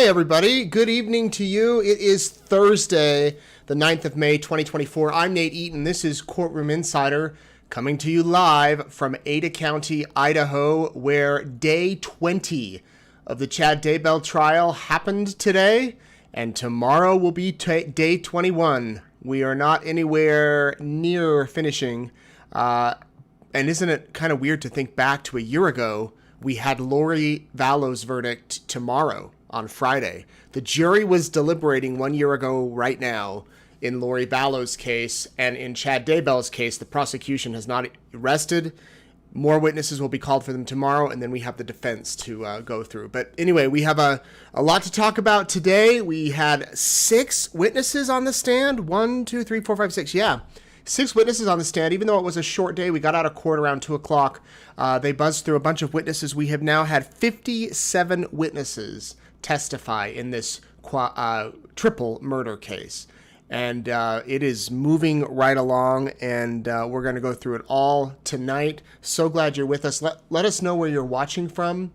everybody. Good evening to you. It is Thursday, the 9th of May, 2024. I'm Nate Eaton. This is Courtroom Insider coming to you live from Ada County, Idaho, where day 20 of the Chad Daybell trial happened today, and tomorrow will be day 21. We are not anywhere near finishing, and isn't it kind of weird to think back to a year ago? We had Lori Vallow's verdict tomorrow on Friday. The jury was deliberating 1 year ago right now in Lori Vallow's case, and in Chad Daybell's case, the prosecution has not arrested. More witnesses will be called for them tomorrow, and then we have the defense to go through. But anyway, we have a lot to talk about today. We had 6 witnesses on the stand. 1, 2, 3, 4, 5, 6. Yeah. 6 witnesses on the stand. Even though it was a short day, we got out of court around 2 o'clock. They buzzed through a bunch of witnesses. We have now had 57 witnesses testify in this triple murder case. And it is moving right along, and we're going to go through it all tonight. So glad you're with us. Let us know where you're watching from.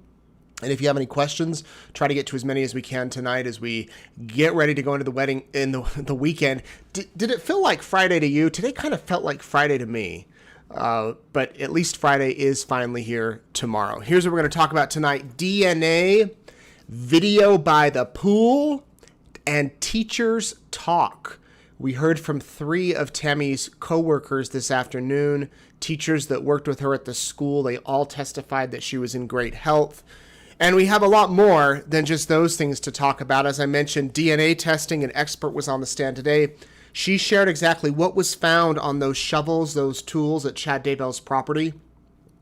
And if you have any questions, try to get to as many as we can tonight as we get ready to go into the wedding in the weekend. Did it feel like Friday to you? Today kind of felt like Friday to me. But at least Friday is finally here tomorrow. Here's what we're going to talk about tonight. DNA, video by the pool, and teachers talk. We heard from 3 of Tammy's co-workers this afternoon, teachers that worked with her at the school. They all testified that she was in great health. And we have a lot more than just those things to talk about. As I mentioned, DNA testing, an expert was on the stand today. She shared exactly what was found on those shovels, those tools at Chad Daybell's property,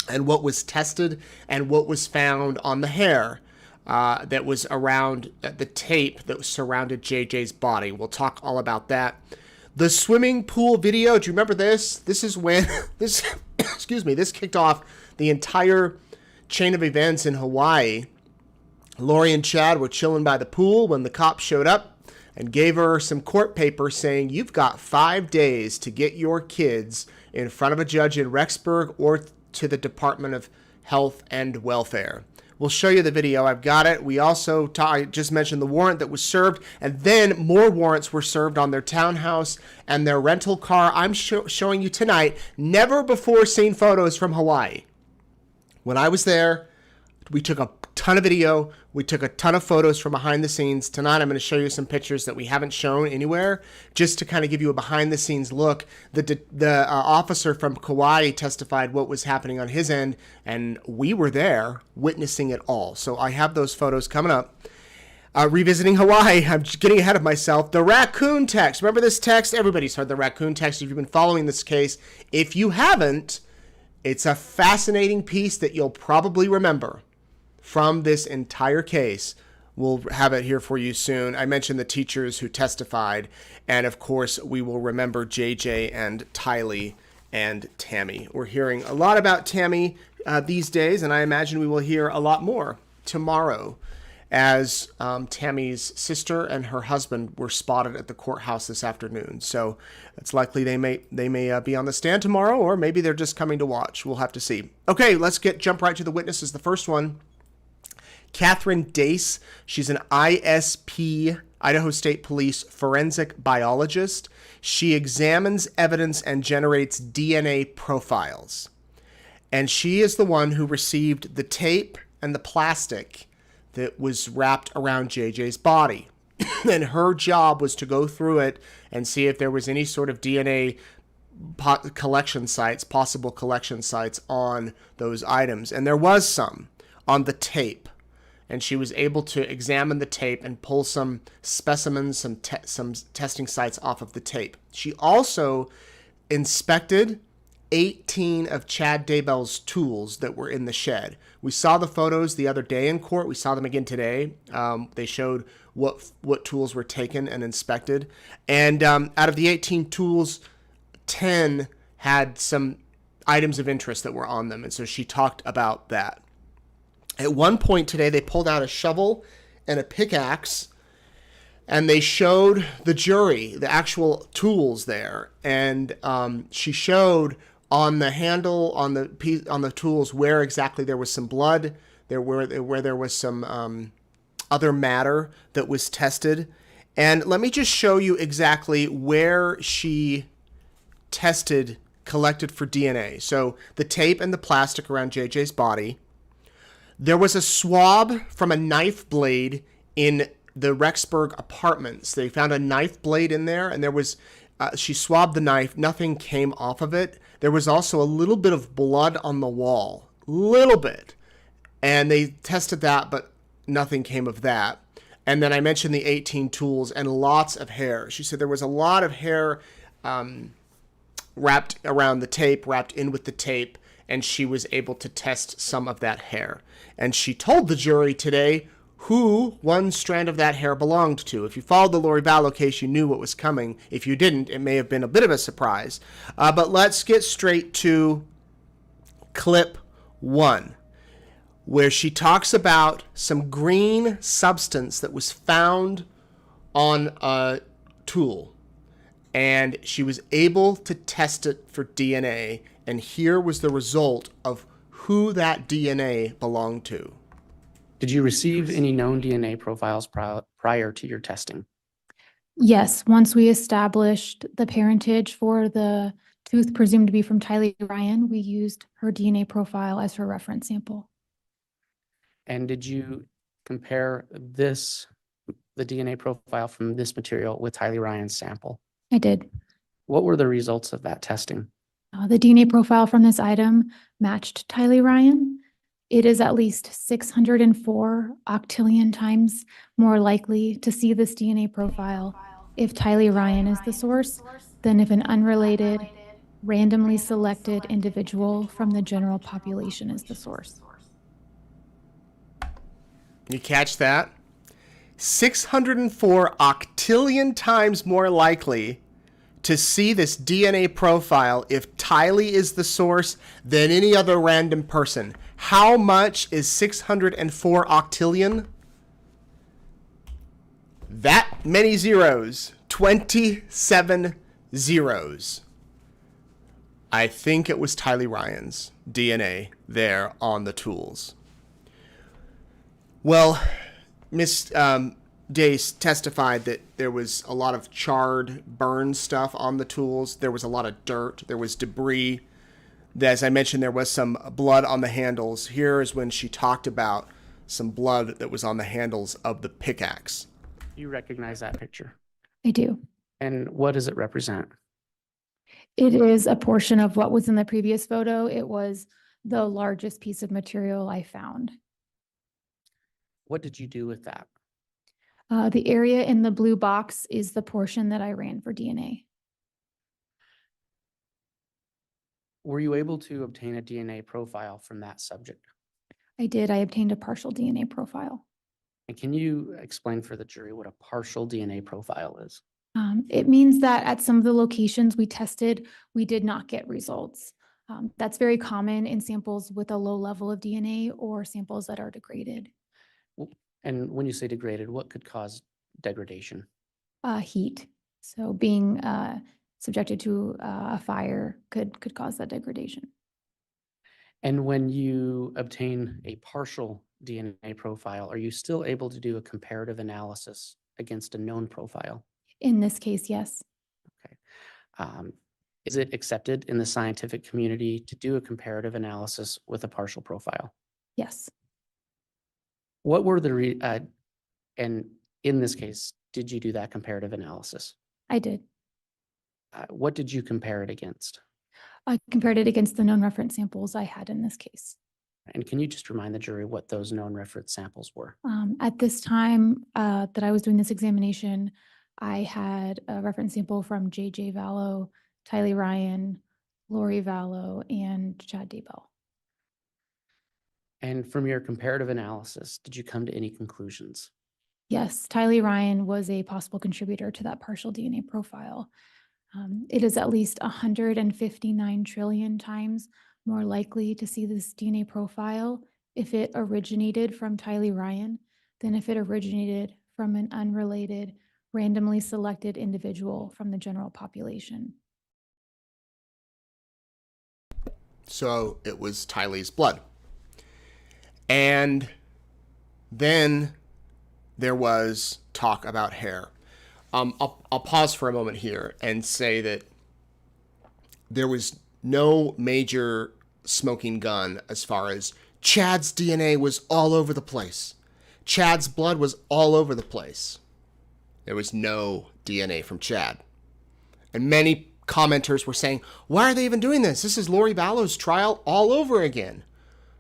and what was tested and what was found on the hair that was around the tape that surrounded JJ's body. We'll talk all about that. The swimming pool video, do you remember this? This is when this kicked off the entire chain of events in Hawaii. Lori and Chad were chilling by the pool when the cops showed up and gave her some court papers saying, you've got 5 days to get your kids in front of a judge in Rexburg or to the Department of Health and Welfare. We'll show you the video. I've got it. We also, I just mentioned the warrant that was served, and then more warrants were served on their townhouse and their rental car. I'm showing you tonight never before seen photos from Hawaii. When I was there, we took a ton of video. We took a ton of photos from behind the scenes. Tonight, I'm going to show you some pictures that we haven't shown anywhere, just to kind of give you a behind the scenes look. The officer from Kauai testified what was happening on his end, and we were there witnessing it all. So I have those photos coming up. Revisiting Hawaii, I'm just getting ahead of myself. The raccoon text. Remember this text? Everybody's heard the raccoon text if you've been following this case. If you haven't, it's a fascinating piece that you'll probably remember from this entire case. We'll have it here for you soon. I mentioned the teachers who testified, and of course, we will remember JJ and Tylee and Tammy. We're hearing a lot about Tammy these days, and I imagine we will hear a lot more tomorrow as Tammy's sister and her husband were spotted at the courthouse this afternoon. So it's likely they may be on the stand tomorrow, or maybe they're just coming to watch. We'll have to see. Okay, let's jump right to the witnesses. The first one, Catherine Dace. She's an ISP, Idaho State Police forensic biologist. She examines evidence and generates DNA profiles. And she is the one who received the tape and the plastic that was wrapped around JJ's body. And her job was to go through it and see if there was any sort of DNA collection sites, possible collection sites on those items. And there was some on the tape. And she was able to examine the tape and pull some specimens, some testing sites off of the tape. She also inspected 18 of Chad Daybell's tools that were in the shed. We saw the photos the other day in court. We saw them again today. They showed what tools were taken and inspected. And out of the 18 tools, 10 had some items of interest that were on them. And so she talked about that. At one point today, they pulled out a shovel and a pickaxe, and they showed the jury the actual tools there. And she showed on the handle, on the tools, where exactly there was some blood, where there was some other matter that was tested. And let me just show you exactly where she collected for DNA. So the tape and the plastic around JJ's body. There was a swab from a knife blade in the Rexburg apartments. They found a knife blade in there, and she swabbed the knife. Nothing came off of it. There was also a little bit of blood on the wall. Little bit. And they tested that, but nothing came of that. And then I mentioned the 18 tools and lots of hair. She said there was a lot of hair wrapped around the tape, wrapped in with the tape, and she was able to test some of that hair. And she told the jury today who one strand of that hair belonged to. If you followed the Lori Vallow case, you knew what was coming. If you didn't, it may have been a bit of a surprise. But let's get straight to clip 1, where she talks about some green substance that was found on a tool. And she was able to test it for DNA. And here was the result of who that DNA belonged to. Did you receive any known DNA profiles prior to your testing? Yes, once we established the parentage for the tooth presumed to be from Tylee Ryan, we used her DNA profile as her reference sample. And did you compare the DNA profile from this material with Tylee Ryan's sample? I did. What were the results of that testing? The DNA profile from this item matched Tylee Ryan. It is at least 604 octillion times more likely to see this DNA profile if Tylee Ryan is the source than if an unrelated, randomly selected individual from the general population is the source. You catch that? 604 octillion times more likely to see this DNA profile if Tylee is the source than any other random person. How much is 604 octillion? That many zeros. 27 zeros. I think it was Tylee Ryan's DNA there on the tools. Well, Miss Dace testified that there was a lot of charred, burned stuff on the tools. There was a lot of dirt. There was debris. As I mentioned, there was some blood on the handles. Here is when she talked about some blood that was on the handles of the pickaxe. You recognize that picture? I do. And what does it represent? It is a portion of what was in the previous photo. It was the largest piece of material I found. What did you do with that? The area in the blue box is the portion that I ran for DNA. Were you able to obtain a DNA profile from that subject? I did. I obtained a partial DNA profile. And can you explain for the jury what a partial DNA profile is? It means that at some of the locations we tested, we did not get results. That's very common in samples with a low level of DNA or samples that are degraded. And when you say degraded, what could cause degradation? Heat. So being subjected to a fire could cause that degradation. And when you obtain a partial DNA profile, are you still able to do a comparative analysis against a known profile? In this case, yes. Okay. Is it accepted in the scientific community to do a comparative analysis with a partial profile? Yes. What were and in this case, did you do that comparative analysis? I did. What did you compare it against? I compared it against the known reference samples I had in this case. And can you just remind the jury what those known reference samples were? At this time that I was doing this examination, I had a reference sample from JJ Vallow, Tylee Ryan, Lori Vallow, and Chad Daybell. And from your comparative analysis, did you come to any conclusions? Yes, Tylee Ryan was a possible contributor to that partial DNA profile. It is at least 159 trillion times more likely to see this DNA profile if it originated from Tylee Ryan than if it originated from an unrelated, randomly selected individual from the general population. So it was Tylee's blood. And then there was talk about hair. I'll pause for a moment here and say that there was no major smoking gun as far as Chad's DNA was all over the place. Chad's blood was all over the place. There was no DNA from Chad. And many commenters were saying, why are they even doing this? This is Lori Vallow's trial all over again.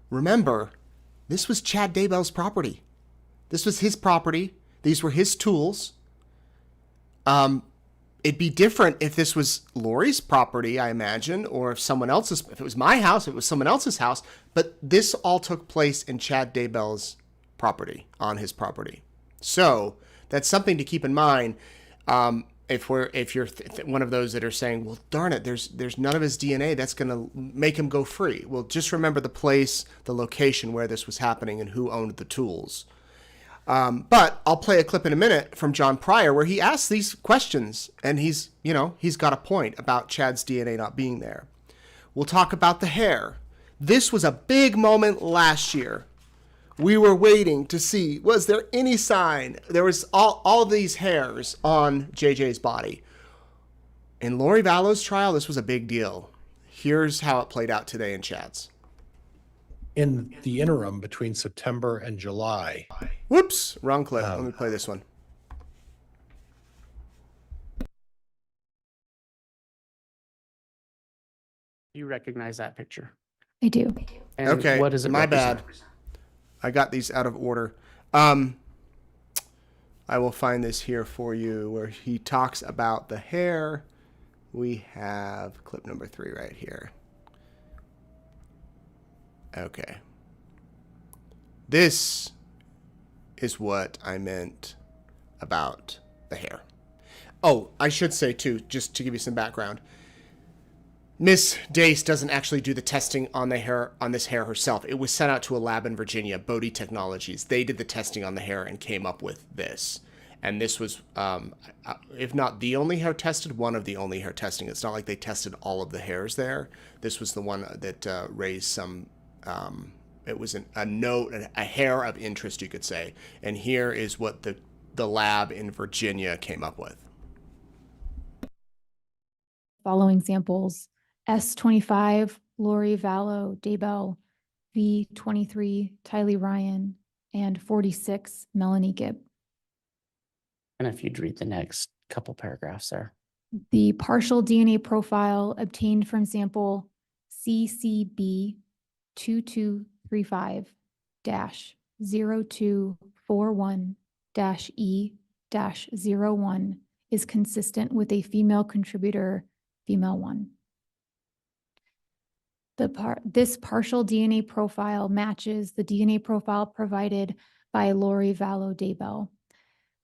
Remember, this was Chad Daybell's property. This was his property. These were his tools. It'd be different if this was Lori's property, I imagine, or if it was my house, it was someone else's house. But this all took place in Chad Daybell's property, on his property. So that's something to keep in mind. If you're one of those that are saying, well, darn it, there's none of his DNA that's going to make him go free. Well, just remember the place, the location where this was happening and who owned the tools. But I'll play a clip in a minute from John Pryor where he asks these questions, and he's got a point about Chad's DNA not being there. We'll talk about the hair. This was a big moment last year. We were waiting to see, was there any sign? There was all these hairs on JJ's body. In Lori Vallow's trial, this was a big deal. Here's how it played out today in Chad's. In the interim between September and July. Whoops, wrong clip. Let me play this one. You recognize that picture? I do. And Okay, what does it my represent? bad. I got these out of order. I will find this here for you where he talks about the hair. We have clip number 3 right here. Okay. This is what I meant about the hair. Oh, I should say too, just to give you some background. Miss Dace doesn't actually do the testing on this hair herself. It was sent out to a lab in Virginia, Bodie Technologies. They did the testing on the hair and came up with this. And this was, if not the only hair tested, one of the only hair testing. It's not like they tested all of the hairs there. This was the one that raised some, it was a note, a hair of interest, you could say. And here is what the lab in Virginia came up with. Following samples: S25, Lori Vallow Daybell, V23, Tylee Ryan, and 46, Melanie Gibb. And if you'd read the next couple paragraphs there. The partial DNA profile obtained from sample CCB 2235-0241-E-01 is consistent with a female contributor, female 1. This partial DNA profile matches the DNA profile provided by Lori Vallow Daybell.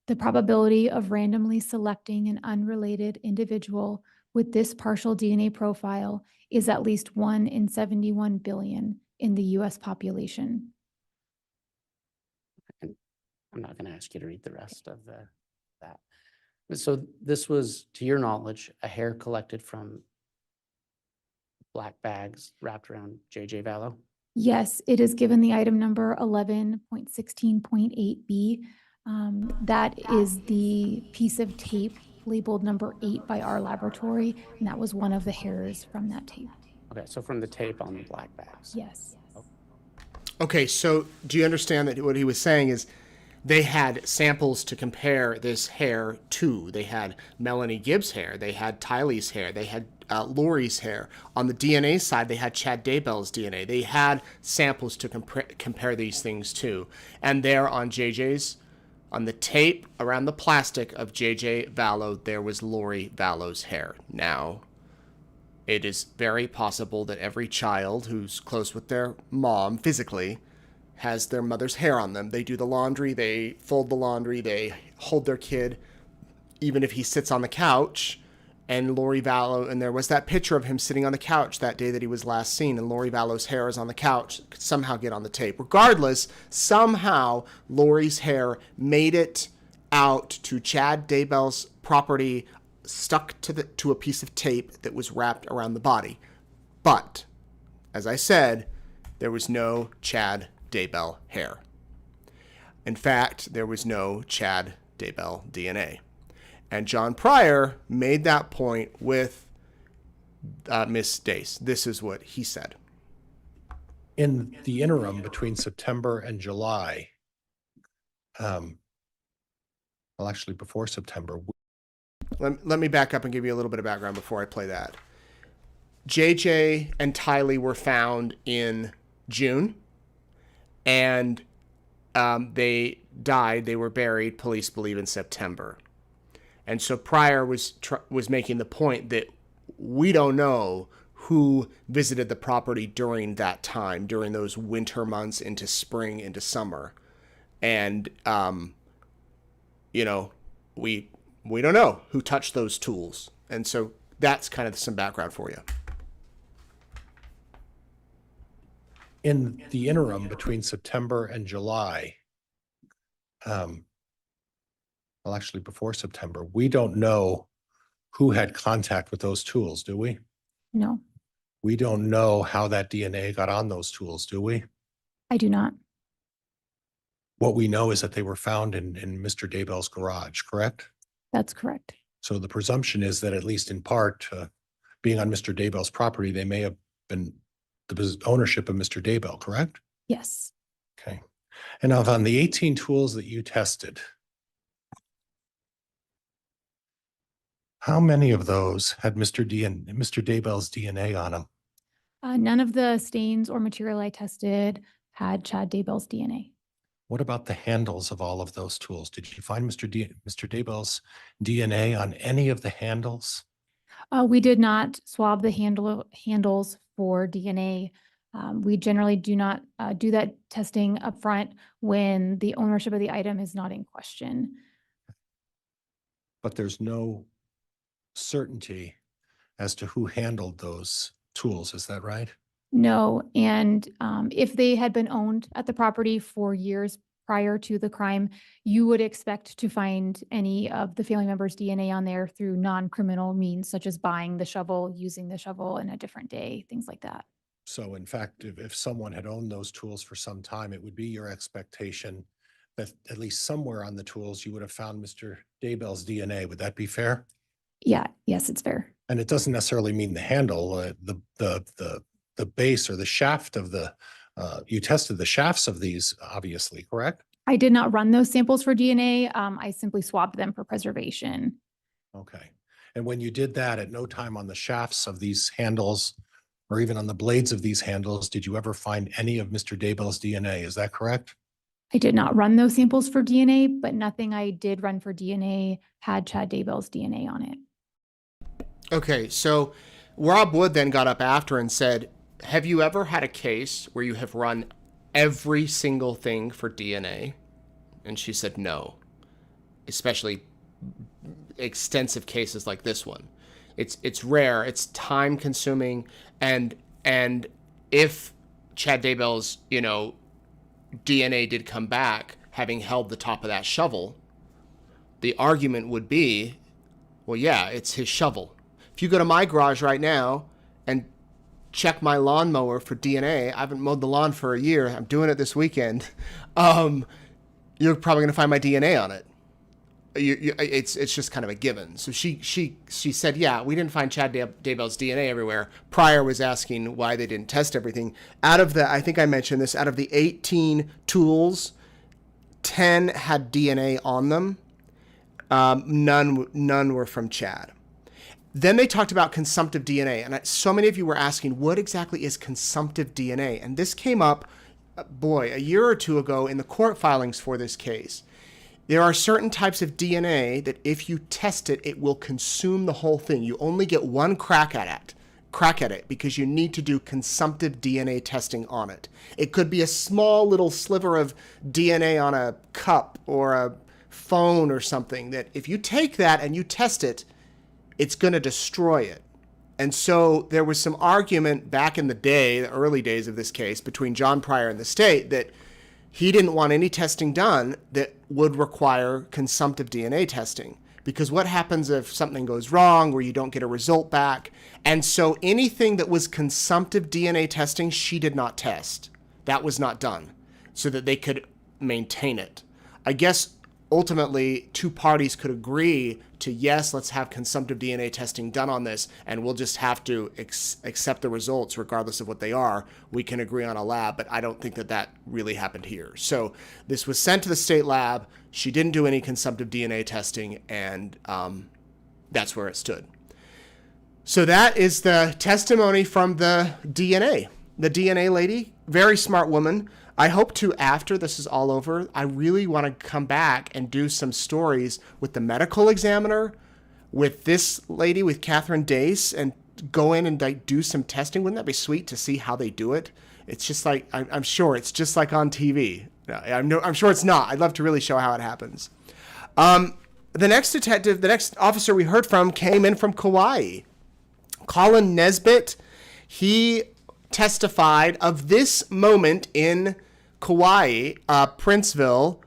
The probability of randomly selecting an unrelated individual with this partial DNA profile is at least 1 in 71 billion in the US population. And I'm not going to ask you to read the rest of that. So this was, to your knowledge, a hair collected from black bags wrapped around JJ Vallow? Yes, it is given the item number 11.16.8B. That is the piece of tape labeled number 8 by our laboratory, and that was one of the hairs from that tape. Okay, so from the tape on the black bags. Yes. Okay, so do you understand that what he was saying is they had samples to compare this hair to? They had Melanie Gibbs' hair, they had Tylee's hair, they had Lori's hair. On the DNA side, they had Chad Daybell's DNA. They had samples to compare these things to. And there on JJ's, on the tape around the plastic of JJ Vallow, there was Lori Vallow's hair. Now, it is very possible that every child who's close with their mom physically has their mother's hair on them. They do the laundry, they fold the laundry, they hold their kid, even if he sits on the couch. And Lori Vallow, and there was that picture of him sitting on the couch that day that he was last seen, and Lori Vallow's hair is on the couch, could somehow get on the tape. Regardless, somehow Lori's hair made it out to Chad Daybell's property, stuck to a piece of tape that was wrapped around the body. But, as I said, there was no Chad Daybell hair. In fact, there was no Chad Daybell DNA. And John Pryor made that point with Miss Dace. This is what he said. In the interim between September and July, well, actually before September, Let me back up and give you a little bit of background before I play that. JJ and Tylee were found in June, and they died. They were buried, police believe, in September. And so Pryor was making the point that we don't know who visited the property during that time, during those winter months into spring, into summer. And, we don't know who touched those tools. And so that's kind of some background for you. in the interim between September and July, well, actually before September, we don't know who had contact with those tools, do we? No, We don't know how that DNA got on those tools, do we? I do not. What we know is that they were found in Mr. Daybell's garage, correct? That's correct. So the presumption is that at least in part, being on Mr. Daybell's property, they may have been the ownership of Mr. Daybell, correct? Yes. Okay. And now on the 18 tools that you tested, how many of those had Mr. Daybell's DNA on them? None of the stains or material I tested had Chad Daybell's DNA. What about the handles of all of those tools? Did you find Mr. Daybell's DNA on any of the handles? We did not swab the handles for DNA. We generally do not do that testing up front when the ownership of the item is not in question. But there's no certainty as to who handled those tools, is that right? No, and if they had been owned at the property for years prior to the crime, you would expect to find any of the family members' DNA on there through non-criminal means, such as buying the shovel, using the shovel in a different day, things like that. So in fact, if someone had owned those tools for some time, it would be your expectation that at least somewhere on the tools, you would have found Mr. Daybell's DNA. Would that be fair? Yeah, yes, it's fair. And it doesn't necessarily mean the handle, the base or the shaft of the, you tested the shafts of these, obviously, correct? I did not run those samples for DNA. I simply swabbed them for preservation. Okay. And when you did that, at no time on the shafts of these handles or even on the blades of these handles, did you ever find any of Mr. Daybell's DNA? Is that correct? I did not run those samples for DNA, but nothing I did run for DNA had Chad Daybell's DNA on it. Okay, so Rob Wood then got up after and said, have you ever had a case where you have run every single thing for DNA? And she said no, especially extensive cases like this one. It's rare, it's time consuming, and if Chad Daybell's, DNA did come back having held the top of that shovel, the argument would be, well, yeah, it's his shovel. If you go to my garage right now and check my lawnmower for DNA, I haven't mowed the lawn for a year, I'm doing it this weekend, you're probably going to find my DNA on it. It's just kind of a given. So she said, yeah, we didn't find Chad Daybell's DNA everywhere. Pryor was asking why they didn't test everything. Out of the, I think I mentioned this, out of the 18 tools, 10 had DNA on them. None were from Chad. Then they talked about consumptive DNA. And so many of you were asking, what exactly is consumptive DNA? And this came up, a year or two ago in the court filings for this case. There are certain types of DNA that if you test it, it will consume the whole thing. You only get one crack at it because you need to do consumptive DNA testing on it. It could be a small little sliver of DNA on a cup or a phone or something that if you take that and you test it, it's going to destroy it. And so there was some argument back in the day, the early days of this case, between John Pryor and the state that he didn't want any testing done that would require consumptive DNA testing. Because what happens if something goes wrong or you don't get a result back? And so anything that was consumptive DNA testing, she did not test. That was not done so that they could maintain it. I guess ultimately two parties could agree to, yes, let's have consumptive DNA testing done on this, and we'll just have to accept the results regardless of what they are. We can agree on a lab, but I don't think that that really happened here. So this was sent to the state lab. She didn't do any consumptive DNA testing, and that's where it stood. So that is the testimony from the DNA. The DNA lady, very smart woman. I hope to, after this is all over, I really want to come back and do some stories with the medical examiner, with this lady, with Catherine Dace, and go in and like do some testing. Wouldn't that be sweet to see how they do it? It's just like, I'm sure it's just like on TV. I'm sure it's not. I'd love to really show how it happens. The next officer we heard from came in from Kauai. Colin Nesbitt, he testified of this moment in Kauai, Princeville,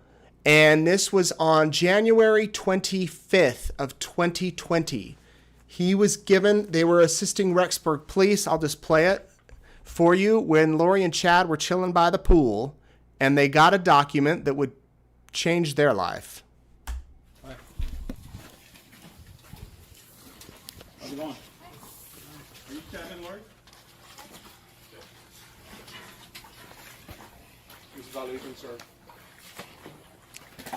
and this was on January 25th of 2020. He was given, they were assisting Rexburg police. I'll just play it for you. When Lori and Chad were chilling by the pool, and they got a document that would change their life. Hi. How's it going? Are you Chad and Lori? Sir. Do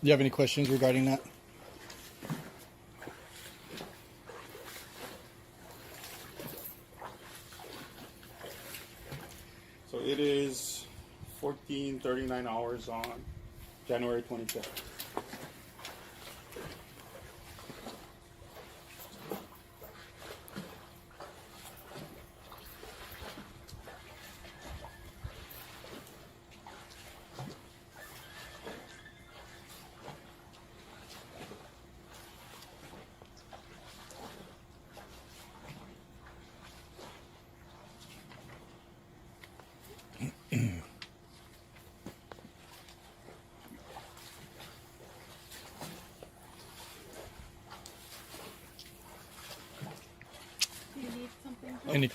you have any questions regarding that? So it is 14:39 hours on January 25th.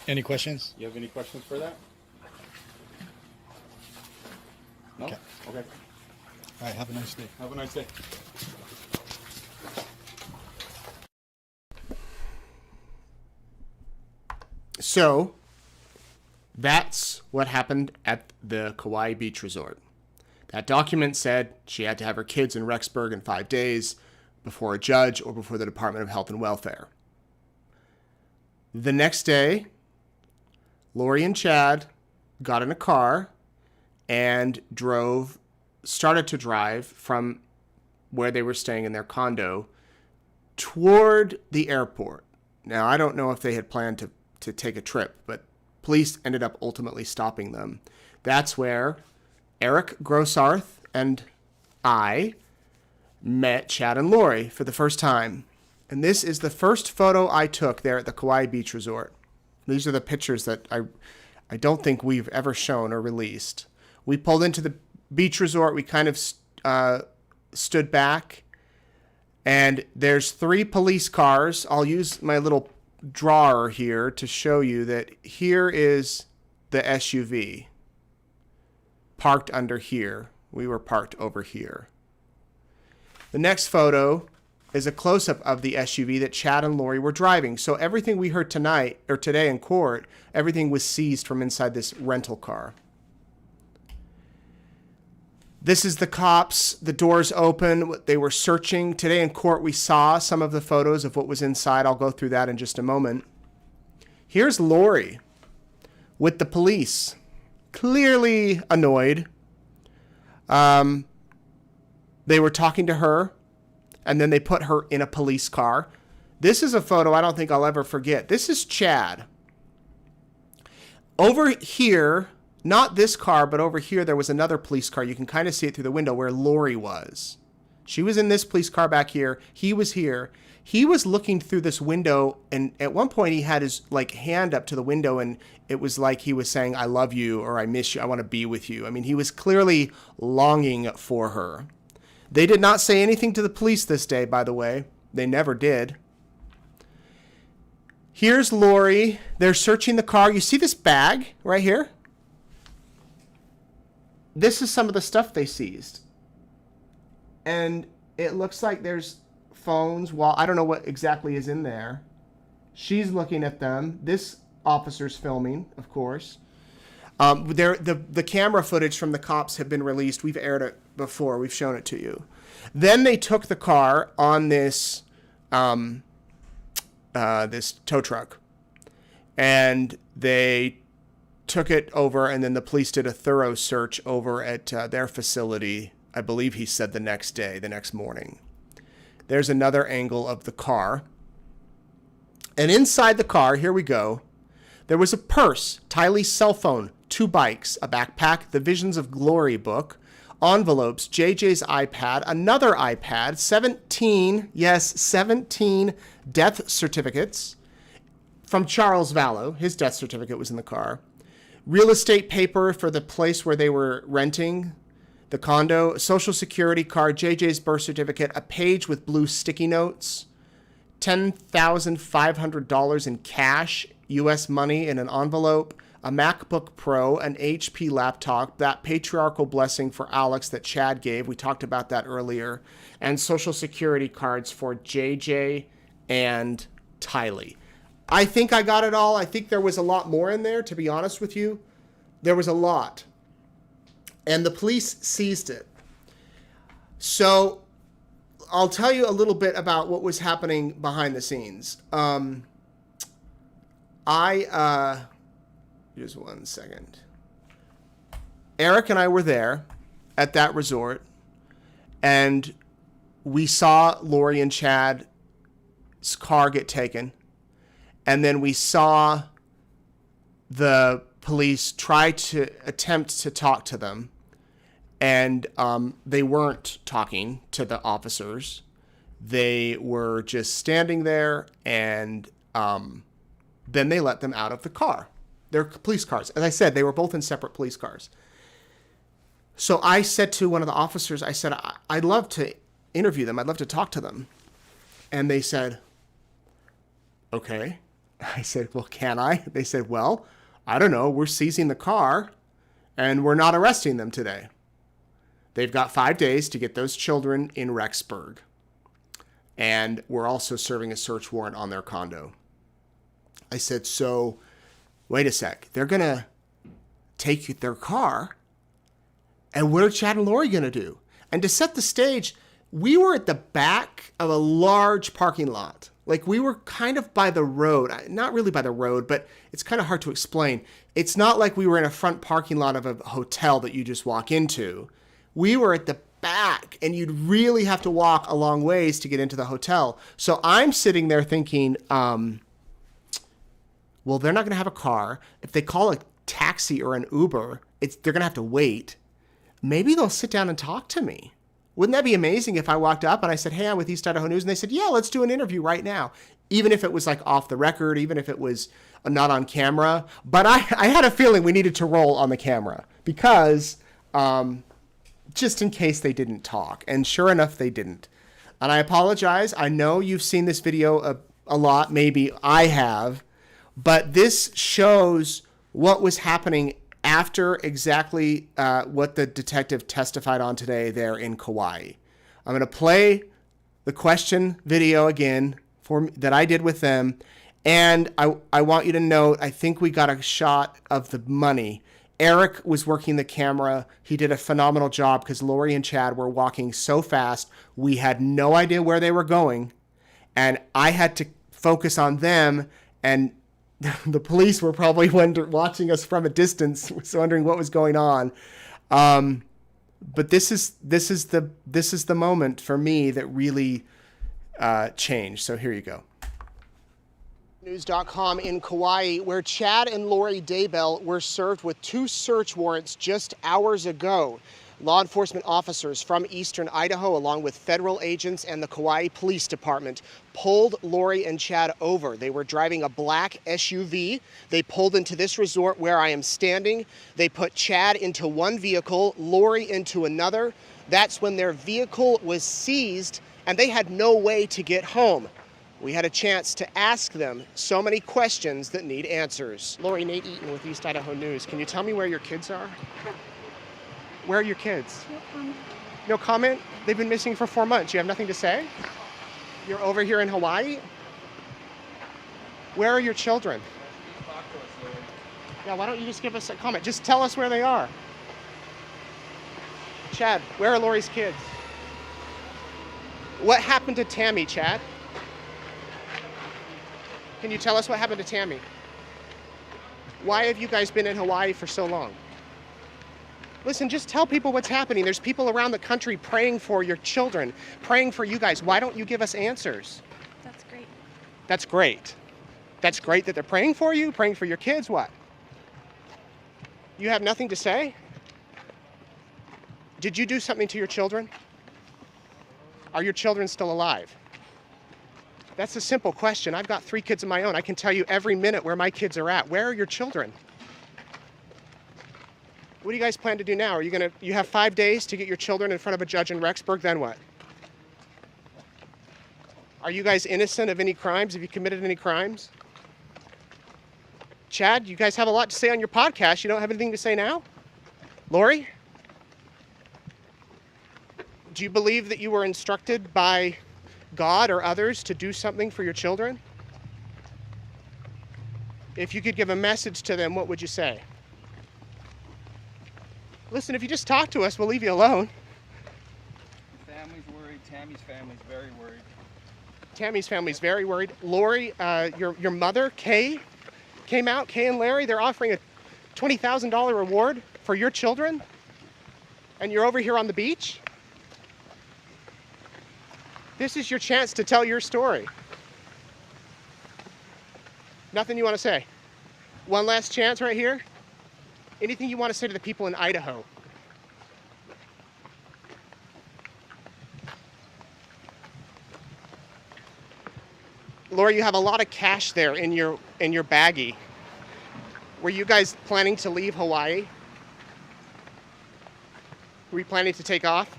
Any questions? You have any questions for that? No? Okay. All right, have a nice day. Have a nice day. So that's what happened at the Kauai Beach Resort. That document said she had to have her kids in Rexburg in 5 days before a judge or before the Department of Health and Welfare. The next day, Lori and Chad got in a car and started to drive from where they were staying in their condo toward the airport. Now, I don't know if they had planned to take a trip, but police ended up ultimately stopping them. That's where Eric Grossarth and I met Chad and Lori for the first time. And this is the first photo I took there at the Kauai Beach Resort. These are the pictures that I don't think we've ever shown or released. We pulled into the beach resort. We kind of stood back. And there's 3 police cars. I'll use my little drawer here to show you that here is the SUV parked under here. We were parked over here. The next photo is a close-up of the SUV that Chad and Lori were driving. So everything we heard tonight or today in court, everything was seized from inside this rental car. This is the cops. The doors open. They were searching. Today in court, we saw some of the photos of what was inside. I'll go through that in just a moment. Here's Lori with the police, clearly annoyed. They were talking to her, and then they put her in a police car. This is a photo I don't think I'll ever forget. This is Chad. Over here, not this car, but over here, there was another police car. You can kind of see it through the window where Lori was. She was in this police car back here. He was here. He was looking through this window, and at one point he had his hand up to the window, and it was like he was saying, "I love you," or "I miss you. I want to be with you." I mean, he was clearly longing for her. They did not say anything to the police this day, by the way. They never did. Here's Lori. They're searching the car. You see this bag right here? This is some of the stuff they seized. and it looks like there's phones. Well, I don't know what exactly is in there. She's looking at them. This officer's filming, of course. The camera footage from the cops have been released. We've aired it before. We've shown it to you. Then they took the car on this this tow truck, and they took it over, and then the police did a thorough search over at their facility. I believe he said the next morning. There's another angle of the car. And inside the car, here we go, there was a purse, Tylee's cell phone, 2 bikes, a backpack, the Visions of Glory book, envelopes, JJ's iPad, another iPad, 17 death certificates from Charles Vallow. His death certificate was in the car. Real estate paper for the place where they were renting the condo, Social Security card, JJ's birth certificate, a page with blue sticky notes, $10,500 in cash, U.S. money in an envelope, a MacBook Pro, an HP laptop, that patriarchal blessing for Alex that Chad gave. We talked about that earlier. And Social Security cards for JJ and Tylee. I think I got it all. I think there was a lot more in there, to be honest with you. There was a lot. And the police seized it. So I'll tell you a little bit about what was happening behind the scenes. Just one second. Eric and I were there at that resort, and we saw Lori and Chad's car get taken, and then we saw the police try to attempt to talk to them, and they weren't talking to the officers. They were just standing there, and then they let them out of the car. They're police cars. As I said, they were both in separate police cars. So I said to one of the officers, I said, I'd love to interview them. I'd love to talk to them. And they said, okay. I said, well, can I? They said, well, I don't know. We're seizing the car, and we're not arresting them today. They've got 5 days to get those children in Rexburg. And we're also serving a search warrant on their condo. I said, so wait a sec. They're going to take their car, and what are Chad and Lori going to do? And to set the stage, we were at the back of a large parking lot. Like, we were kind of by the road. Not really by the road, but it's kind of hard to explain. It's not like we were in a front parking lot of a hotel that you just walk into. We were at the back, and you'd really have to walk a long ways to get into the hotel. So I'm sitting there thinking, well, they're not going to have a car. If they call a taxi or an Uber, they're going to have to wait. Maybe they'll sit down and talk to me. Wouldn't that be amazing if I walked up and I said, hey, I'm with East Idaho News, and they said, yeah, let's do an interview right now. Even if it was like off the record, even if it was not on camera. But I had a feeling we needed to roll on the camera because just in case they didn't talk. And sure enough, they didn't. And I apologize. I know you've seen this video a lot. Maybe I have. But this shows what was happening after exactly what the detective testified on today there in Kauai. I'm going to play the question video again that I did with them. And I want you to note, I think we got a shot of the money. Eric was working the camera. He did a phenomenal job because Lori and Chad were walking so fast. We had no idea where they were going. And I had to focus on them, and the police were probably watching us from a distance, wondering what was going on. But this is the moment for me that really changed. So here you go. News.com in Kauai, where Chad and Lori Daybell were served with 2 search warrants just hours ago. Law enforcement officers from eastern Idaho, along with federal agents and the Kauai Police Department, pulled Lori and Chad over. They were driving a black SUV. They pulled into this resort where I am standing. They put Chad into one vehicle, Lori into another. That's when their vehicle was seized, and they had no way to get home. We had a chance to ask them so many questions that need answers. Lori, Nate Eaton with East Idaho News. Can you tell me where your kids are? Where are your kids? No comment. No comment? They've been missing for 4 months. You have nothing to say? You're over here in Hawaii? Where are your children? Yeah, why don't you just give us a comment? Just tell us where they are. Chad, where are Lori's kids? What happened to Tammy, Chad? Can you tell us what happened to Tammy? Why have you guys been in Hawaii for so long? Listen, just tell people what's happening. There's people around the country praying for your children, praying for you guys. Why don't you give us answers? That's great. That's great. That's great that they're praying for you, praying for your kids. What? You have nothing to say? Did you do something to your children? Are your children still alive? That's a simple question. I've got 3 kids of my own. I can tell you every minute where my kids are at. Where are your children? What do you guys plan to do now? You have 5 days to get your children in front of a judge in Rexburg, then what? Are you guys innocent of any crimes? Have you committed any crimes? Chad, you guys have a lot to say on your podcast. You don't have anything to say now? Lori? Do you believe that you were instructed by God or others to do something for your children? If you could give a message to them, what would you say? Listen, if you just talk to us, we'll leave you alone. The family's worried. Tammy's family's very worried. Tammy's family's very worried. Lori, your mother, Kay, came out. Kay and Larry, they're offering a $20,000 reward for your children. And you're over here on the beach? This is your chance to tell your story. Nothing you want to say? One last chance right here? Anything you want to say to the people in Idaho? Laura, you have a lot of cash there in your baggie. Were you guys planning to leave Hawaii? Were you planning to take off?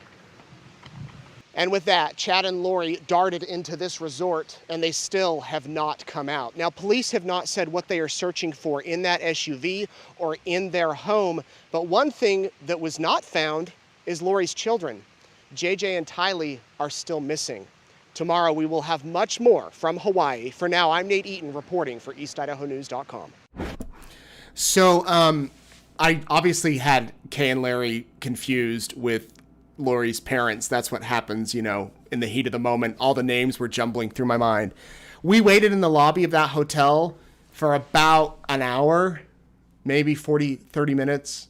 And with that, Chad and Lori darted into this resort, and they still have not come out. Now, police have not said what they are searching for in that SUV or in their home, but one thing that was not found is Lori's children. JJ and Tylee are still missing. Tomorrow, we will have much more from Hawaii. For now, I'm Nate Eaton reporting for EastIdahoNews.com. So, I obviously had Kay and Larry confused with Lori's parents. That's what happens, in the heat of the moment. All the names were jumbling through my mind. We waited in the lobby of that hotel for about an hour, maybe 30 minutes.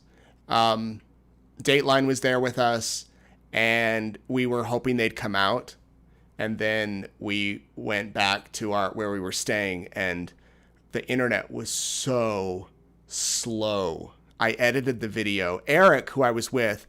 Dateline was there with us, and we were hoping they'd come out. And then we went back to where we were staying, and the internet was so slow. I edited the video. Eric, who I was with,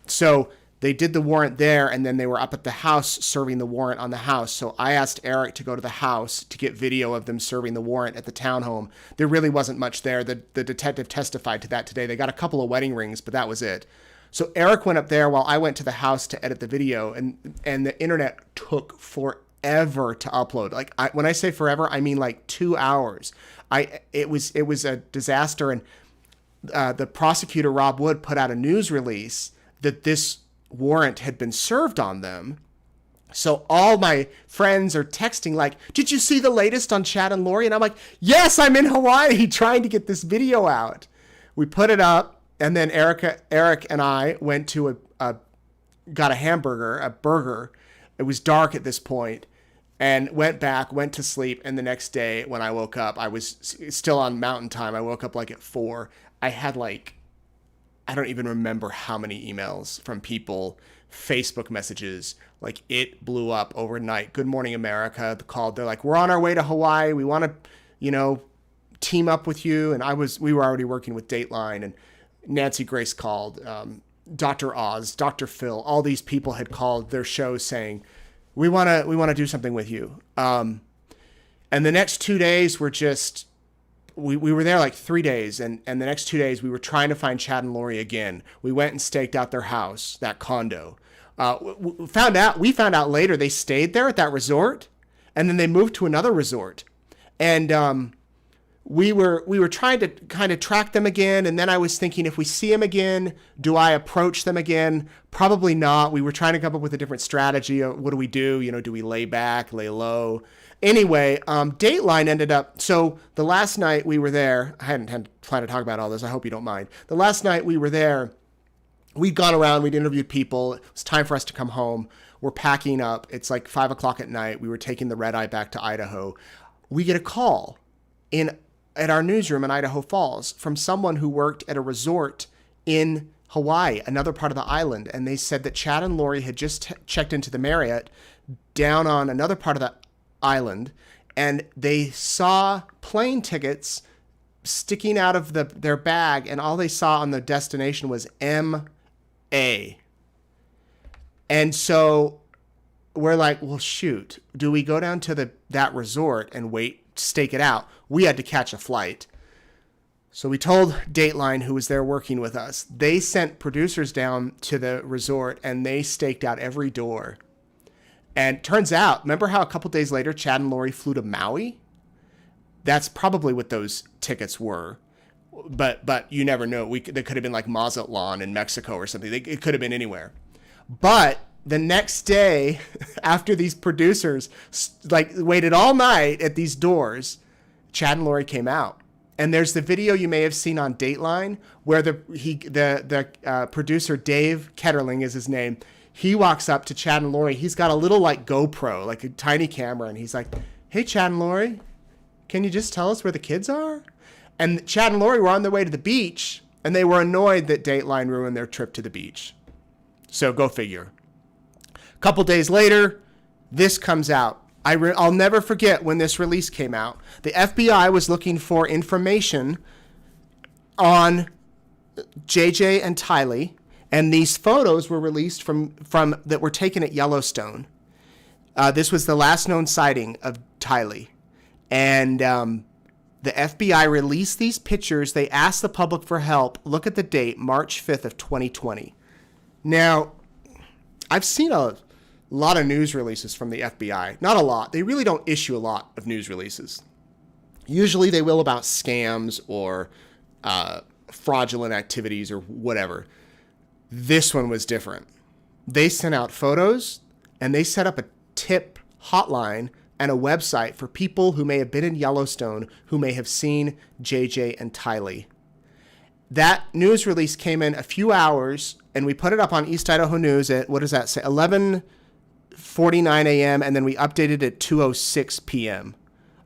so they did the warrant there, and then they were up at the house serving the warrant on the house. So I asked Eric to go to the house to get video of them serving the warrant at the townhome. There really wasn't much there. The detective testified to that today. They got a couple of wedding rings, but that was it. So Eric went up there while I went to the house to edit the video, and the internet took forever to upload. When I say forever, I mean like 2 hours. It was a disaster, and the prosecutor, Rob Wood, put out a news release that this warrant had been served on them. So all my friends are texting like, did you see the latest on Chad and Lori? And I'm like, yes, I'm in Hawaii trying to get this video out. We put it up, and then Eric and I went to got a burger. It was dark at this point, and went to sleep. And the next day when I woke up, I was still on mountain time. I woke up at 4. I had I don't even remember how many emails from people, Facebook messages. It blew up overnight. Good morning, America. They're like, we're on our way to Hawaii. We want to, team up with you. And we were already working with Dateline, and Nancy Grace called, Dr. Oz, Dr. Phil. All these people had called their shows saying, we want to do something with you. And the next 2 days were just, we were there 3 days, and the next 2 days we were trying to find Chad and Lori again. We went and staked out their house, that condo. We found out later they stayed there at that resort, and then they moved to another resort. And we were trying to kind of track them again. And then I was thinking, if we see them again, do I approach them again? Probably not. We were trying to come up with a different strategy. What do we do? Do we lay back, lay low? Anyway, Dateline ended up, so the last night we were there, I hadn't planned to talk about all this. I hope you don't mind. The last night we were there, we'd gone around, we'd interviewed people. It was time for us to come home. We're packing up. It's like 5 o'clock at night. We were taking the red eye back to Idaho. We get a call at our newsroom in Idaho Falls from someone who worked at a resort in Hawaii, another part of the island. And they said that Chad and Lori had just checked into the Marriott down on another part of the island, and they saw plane tickets sticking out of their bag, and all they saw on the destination was M.A. And so we're like, well, shoot, do we go down to that resort and stake it out? We had to catch a flight. So we told Dateline, who was there working with us. They sent producers down to the resort, and they staked out every door. And turns out, remember how a couple days later, Chad and Lori flew to Maui? That's probably what those tickets were. But you never know. They could have been like Mazatlan in Mexico or something. It could have been anywhere. But the next day, after these producers waited all night at these doors, Chad and Lori came out. And there's the video you may have seen on Dateline where the producer, Dave Ketterling is his name. He walks up to Chad and Lori. He's got a little GoPro, like a tiny camera. And he's like, hey, Chad and Lori, can you just tell us where the kids are? And Chad and Lori were on their way to the beach, and they were annoyed that Dateline ruined their trip to the beach. So go figure. A couple days later, this comes out. I'll never forget when this release came out. The FBI was looking for information on JJ and Tylee, and these photos were released from that were taken at Yellowstone. This was the last known sighting of Tylee. And the FBI released these pictures. They asked the public for help. Look at the date, March 5th of 2020. Now, I've seen a lot of news releases from the FBI. Not a lot. They really don't issue a lot of news releases. Usually they will about scams or fraudulent activities or whatever. This one was different. They sent out photos, and they set up a tip hotline and a website for people who may have been in Yellowstone who may have seen JJ and Tylee. That news release came in a few hours, and we put it up on East Idaho News at, what does that say, 11:49 a.m., and then we updated at 2:06 p.m.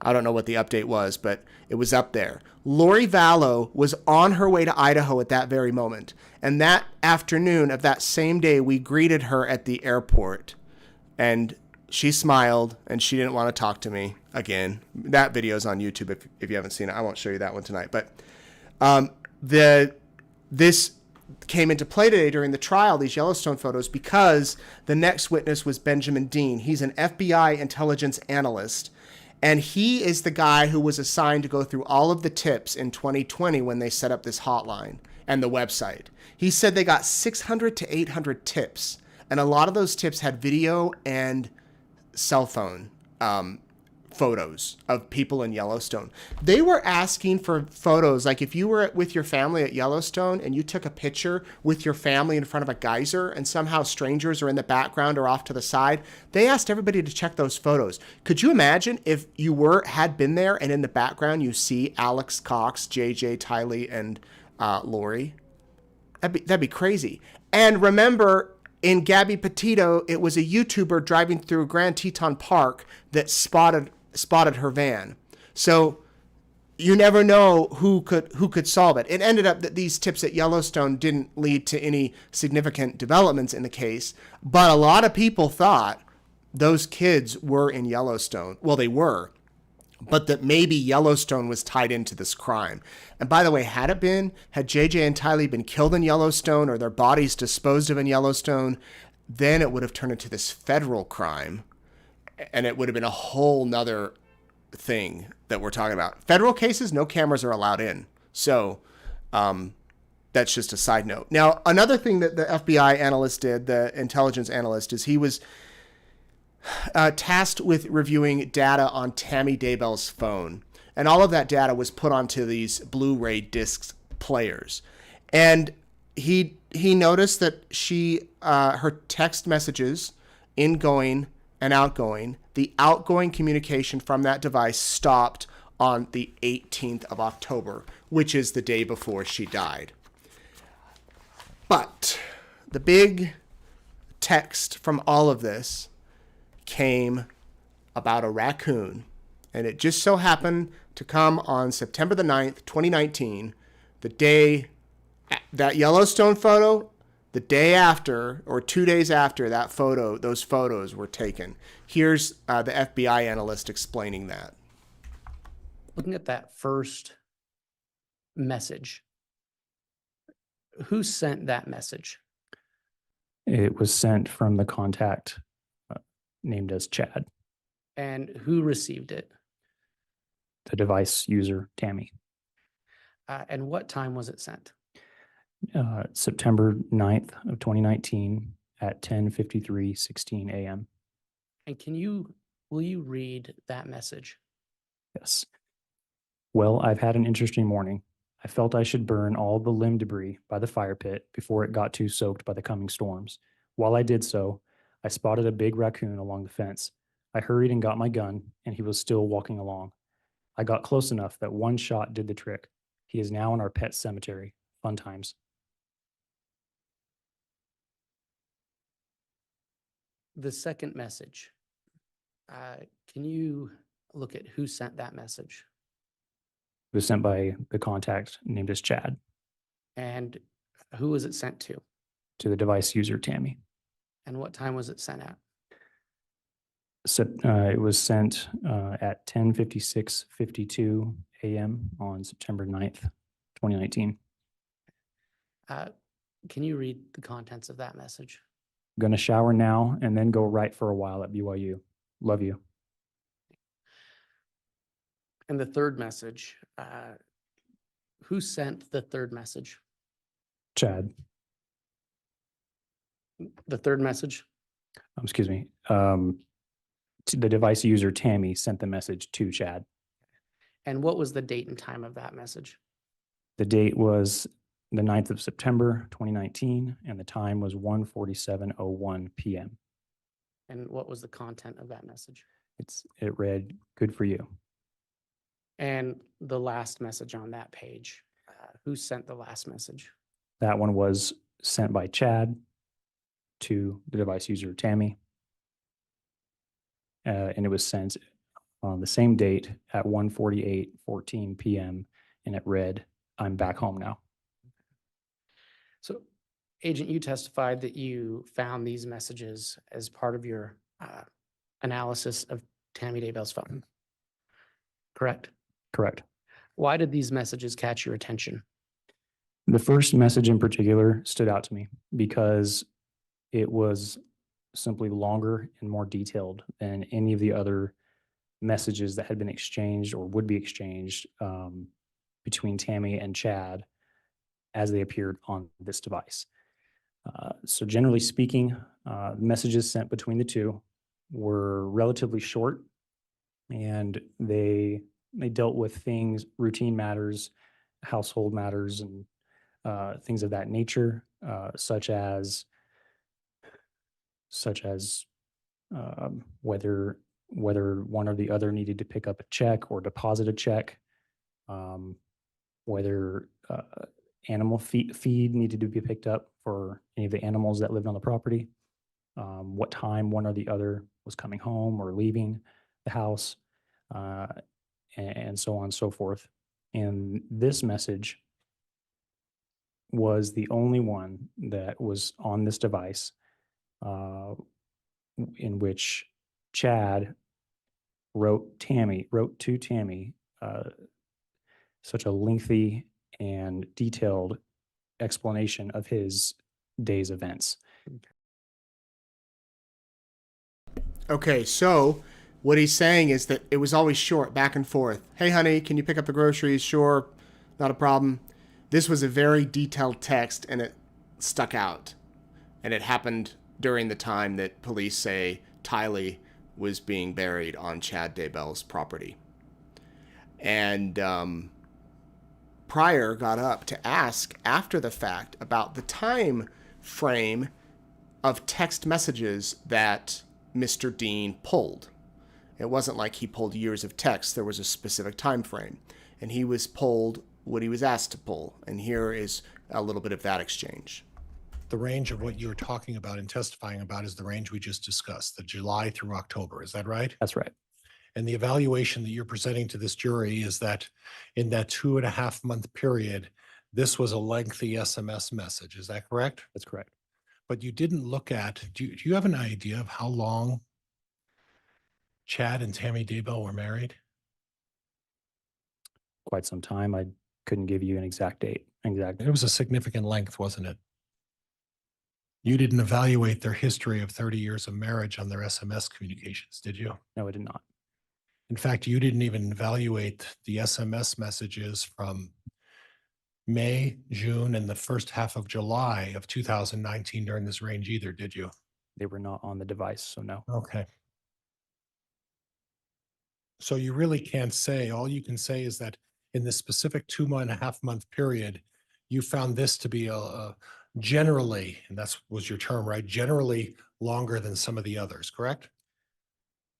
I don't know what the update was, but it was up there. Lori Vallow was on her way to Idaho at that very moment. And that afternoon of that same day, we greeted her at the airport. And she smiled, and she didn't want to talk to me again. That video's on YouTube if you haven't seen it. I won't show you that one tonight. But this came into play today during the trial, these Yellowstone photos, because the next witness was Benjamin Dean. He's an FBI intelligence analyst. And he is the guy who was assigned to go through all of the tips in 2020 when they set up this hotline and the website. He said they got 600 to 800 tips. And a lot of those tips had video and cell phone photos of people in Yellowstone. They were asking for photos. Like if you were with your family at Yellowstone and you took a picture with your family in front of a geyser and somehow strangers are in the background or off to the side, they asked everybody to check those photos. Could you imagine if you had been there and in the background you see Alex Cox, JJ, Tylee, and Lori? That'd be crazy. And remember, in Gabby Petito, it was a YouTuber driving through Grand Teton Park that spotted her van. So you never know who could solve it. It ended up that these tips at Yellowstone didn't lead to any significant developments in the case, but a lot of people thought those kids were in Yellowstone. Well, they were, but that maybe Yellowstone was tied into this crime. And by the way, had JJ and Tylee been killed in Yellowstone or their bodies disposed of in Yellowstone, then it would have turned into this federal crime. And it would have been a whole nother thing that we're talking about. Federal cases, no cameras are allowed in. So that's just a side note. Now, another thing that the FBI analyst did, the intelligence analyst, is he was tasked with reviewing data on Tammy Daybell's phone. And all of that data was put onto these Blu-ray disc players. And he noticed that her text messages, ingoing and outgoing, the outgoing communication from that device stopped on the 18th of October, which is the day before she died. But the big text from all of this came about a raccoon. And it just so happened to come on September the 9th, 2019, the day that Yellowstone photo, the day after or 2 days after those photos were taken. Here's the FBI analyst explaining that. Looking at that first message, who sent that message? It was sent from the contact named as Chad, And who received it? the device user, Tammy. And what time was it sent? September 9th of 2019 at 10:53:16 a.m. And will you read that message? Yes. Well, I've had an interesting morning. I felt I should burn all the limb debris by the fire pit before it got too soaked by the coming storms. While I did so, I spotted a big raccoon along the fence. I hurried and got my gun, and he was still walking along. I got close enough that one shot did the trick. He is now in our pet cemetery. Fun times. The second message, can you look at who sent that message? It was sent by the contact named as Chad And who was it sent to? to the device user, Tammy. And what time was it sent at? So, it was sent at 10:56:52 a.m. on September 9th, 2019. Can you read the contents of that message? Gonna shower now and then go right for a while at BYU. Love you. And the third message, who sent the third message? Chad, The third message? excuse me. The device user, Tammy, sent the message to Chad. And what was the date and time of that message? The date was the 9th of September, 2019, and the time was 1:47:01 p.m. And what was the content of that message? It read, "Good for you." And the last message on that page, who sent the last message? That one was sent by Chad to the device user, Tammy. And it was sent on the same date at 1:48:14 p.m. And it read, "I'm back home now." So, Agent, you testified that you found these messages as part of your analysis of Tammy Daybell's phone. Correct? Correct. Why did these messages catch your attention? The first message in particular stood out to me because it was simply longer and more detailed than any of the other messages that had been exchanged or would be exchanged between Tammy and Chad as they appeared on this device. So generally speaking, messages sent between the two were relatively short, and they dealt with things, routine matters, household matters, and things of that nature, such as whether one or the other needed to pick up a check or deposit a check, whether animal feed needed to be picked up for any of the animals that lived on the property, what time one or the other was coming home or leaving the house, and so on and so forth. And this message was the only one that was on this device in which Chad wrote to Tammy such a lengthy and detailed explanation of his day's events. Okay, so what he's saying is that it was always short, back and forth. Hey, honey, can you pick up the groceries? Sure, not a problem. This was a very detailed text, and it stuck out. And it happened during the time that police say Tylee was being buried on Chad Daybell's property. And Pryor got up to ask after the fact about the time frame of text messages that Mr. Dean pulled. It wasn't like he pulled years of text. There was a specific time frame. And he was pulled what he was asked to pull. And here is a little bit of that exchange. The range of what you're talking about and testifying about is the range we just discussed, the July through October. Is that right? That's right. And the evaluation that you're presenting to this jury is that in that 2.5-month period, this was a lengthy SMS message. Is that correct? That's correct. But you didn't look at, do you have an idea of how long Chad and Tammy Daybell were married? Quite some time. I couldn't give you an exact date. It was a significant length, wasn't it? You didn't evaluate their history of 30 years of marriage on their SMS communications, did you? No, I did not. In fact, you didn't even evaluate the SMS messages from May, June, and the first half of July of 2019 during this range either, did you? They were not on the device, so no. Okay. So you really can't say, all you can say is that in this specific 2.5-month period, you found this to be a generally, and that was your term, right? Generally longer than some of the others, correct?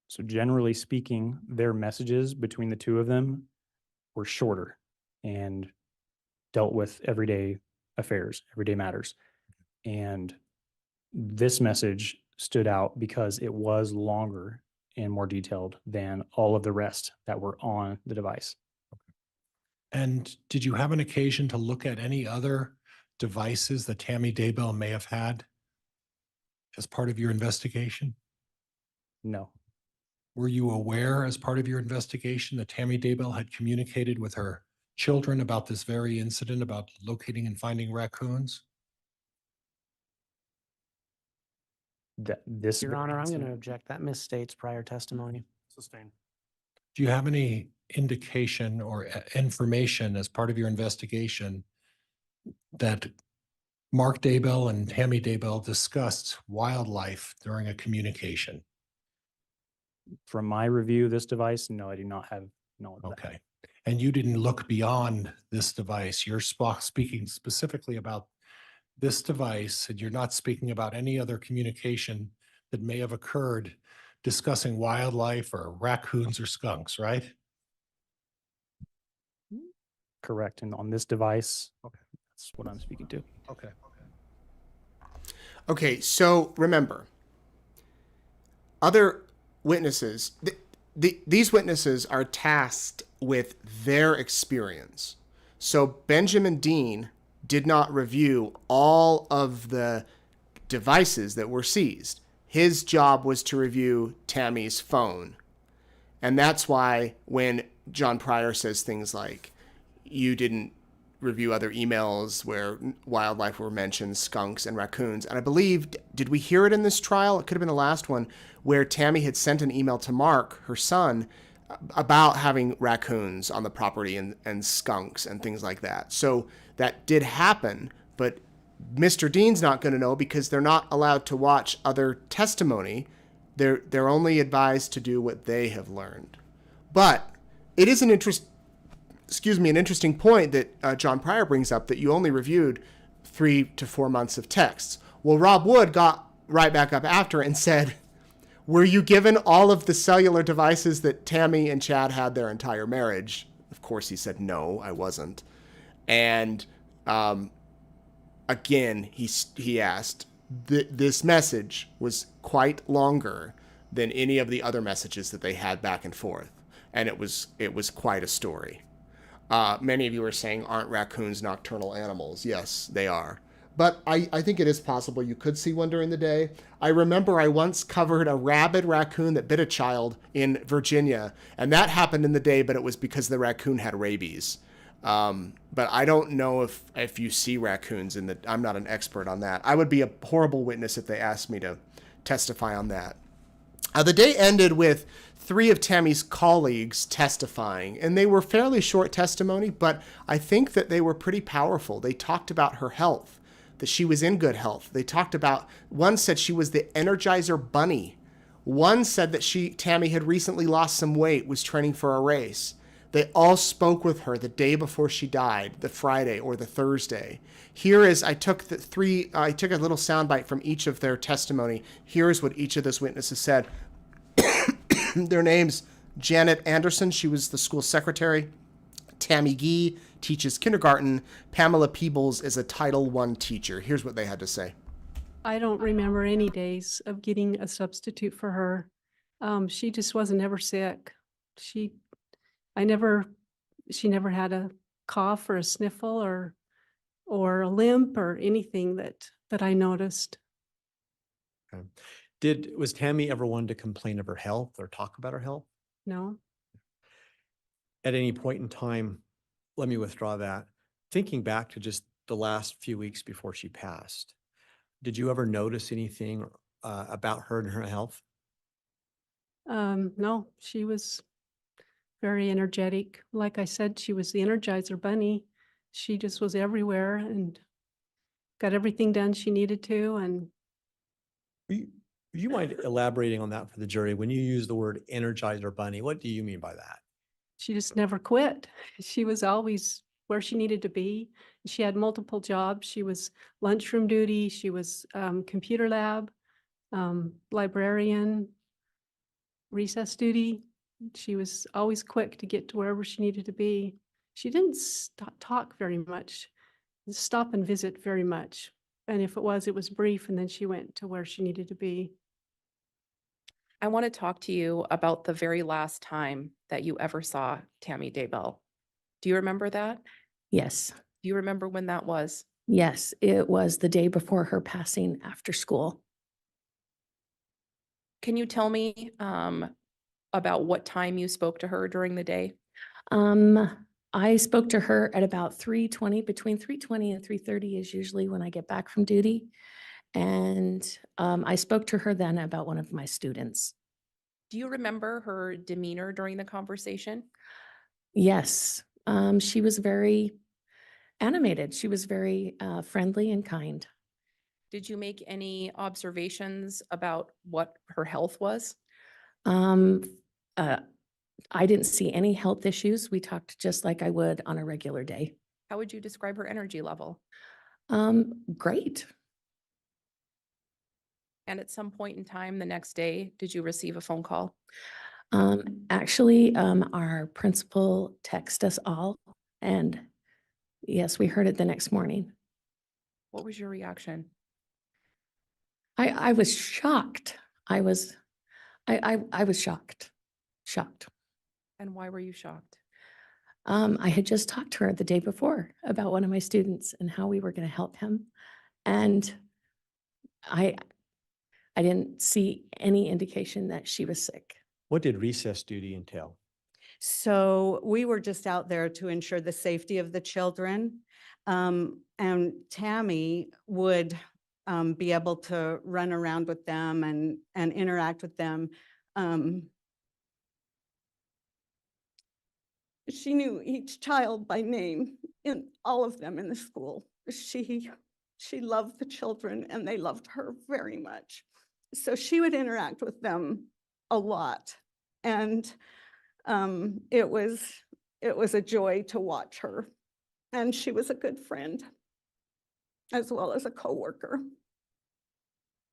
So generally speaking, their messages between the two of them were shorter and dealt with everyday affairs, everyday matters. And this message stood out because it was longer and more detailed than all of the rest that were on the device. And did you have an occasion to look at any other devices that Tammy Daybell may have had as part of your investigation? No, Were you aware as part of your investigation that Tammy Daybell had communicated with her children about this very incident about locating and finding raccoons? this. Your Honor, I'm going to object. That misstates prior testimony. Sustained. Do you have any indication or information as part of your investigation that Mark Daybell and Tammy Daybell discussed wildlife during a communication? From my review of this device, no, I do not have knowledge of that. Okay. And you didn't look beyond this device. You're speaking specifically about this device, and you're not speaking about any other communication that may have occurred discussing wildlife or raccoons or skunks, right? Correct. And on this device, Okay. that's what I'm speaking to. Okay. Okay, so remember, other witnesses, these witnesses are tasked with their experience. So Benjamin Dean did not review all of the devices that were seized. His job was to review Tammy's phone. And that's why when John Pryor says things like, you didn't review other emails where wildlife were mentioned, skunks and raccoons. And I believe, did we hear it in this trial? It could have been the last one, where Tammy had sent an email to Mark, her son, about having raccoons on the property and skunks and things like that. So that did happen, but Mr. Dean's not going to know because they're not allowed to watch other testimony. They're only advised to do what they have learned. But it is an interesting point that John Pryor brings up, that you only reviewed 3 to 4 months of texts. Well, Rob Wood got right back up after and said, were you given all of the cellular devices that Tammy and Chad had their entire marriage? Of course, he said, no, I wasn't. And again, he asked, this message was quite longer than any of the other messages that they had back and forth. And it was quite a story. Many of you are saying, aren't raccoons nocturnal animals? Yes, they are. But I think it is possible you could see one during the day. I remember I once covered a rabid raccoon that bit a child in Virginia, and that happened in the day, but it was because the raccoon had rabies. But I don't know if you see raccoons I'm not an expert on that. I would be a horrible witness if they asked me to testify on that. The day ended with 3 of Tammy's colleagues testifying, and they were fairly short testimony, but I think that they were pretty powerful. They talked about her health, that she was in good health. They talked about, one said she was the Energizer Bunny. One said that Tammy had recently lost some weight, was training for a race. They all spoke with her the day before she died, the Friday or the Thursday. Here is, I took a little soundbite from each of their testimony. Here is what each of those witnesses said. Their names: Janet Anderson, she was the school secretary. Tammy Gee teaches kindergarten. Pamela Peebles is a Title I teacher. Here's what they had to say. I don't remember any days of getting a substitute for her. She just wasn't ever sick. She never had a cough or a sniffle or a limp or anything that I noticed. Was Tammy ever one to complain of her health or talk about her health? No. At any point in time, let me withdraw that. Thinking back to just the last few weeks before she passed, did you ever notice anything about her and her health? No, she was very energetic. Like I said, she was the Energizer Bunny. She just was everywhere and got everything done she needed to. And Would you mind elaborating on that for the jury? When you use the word Energizer Bunny, what do you mean by that? she just never quit. She was always where she needed to be. She had multiple jobs. She was lunchroom duty. She was computer lab, librarian, recess duty. She was always quick to get to wherever she needed to be. She didn't talk very much, stop and visit very much. And if it was brief, and then she went to where she needed to be. I want to talk to you about the very last time that you ever saw Tammy Daybell. Do you remember that? Yes, Do you remember when that was? yes, it was the day before her passing after school. Can you tell me about what time you spoke to her during the day? I spoke to her at about 3:20, between 3:20 and 3:30 is usually when I get back from duty. And I spoke to her then about one of my students. Do you remember her demeanor during the conversation? Yes, she was very animated. She was very friendly and kind. Did you make any observations about what her health was? Um, I didn't see any health issues. We talked just like I would on a regular day. How would you describe her energy level? Great. And at some point in time the next day, did you receive a phone call? Actually, our principal texted us all, and yes, we heard it the next morning. What was your reaction? I was shocked. I was shocked. And why were you shocked? I had just talked to her the day before about one of my students and how we were going to help him. And I didn't see any indication that she was sick. What did recess duty entail? So we were just out there to ensure the safety of the children. And Tammy would be able to run around with them and interact with them. She knew each child by name, in all of them in the school. She loved the children and they loved her very much. So she would interact with them a lot. And it was a joy to watch her. And she was a good friend as well as a coworker.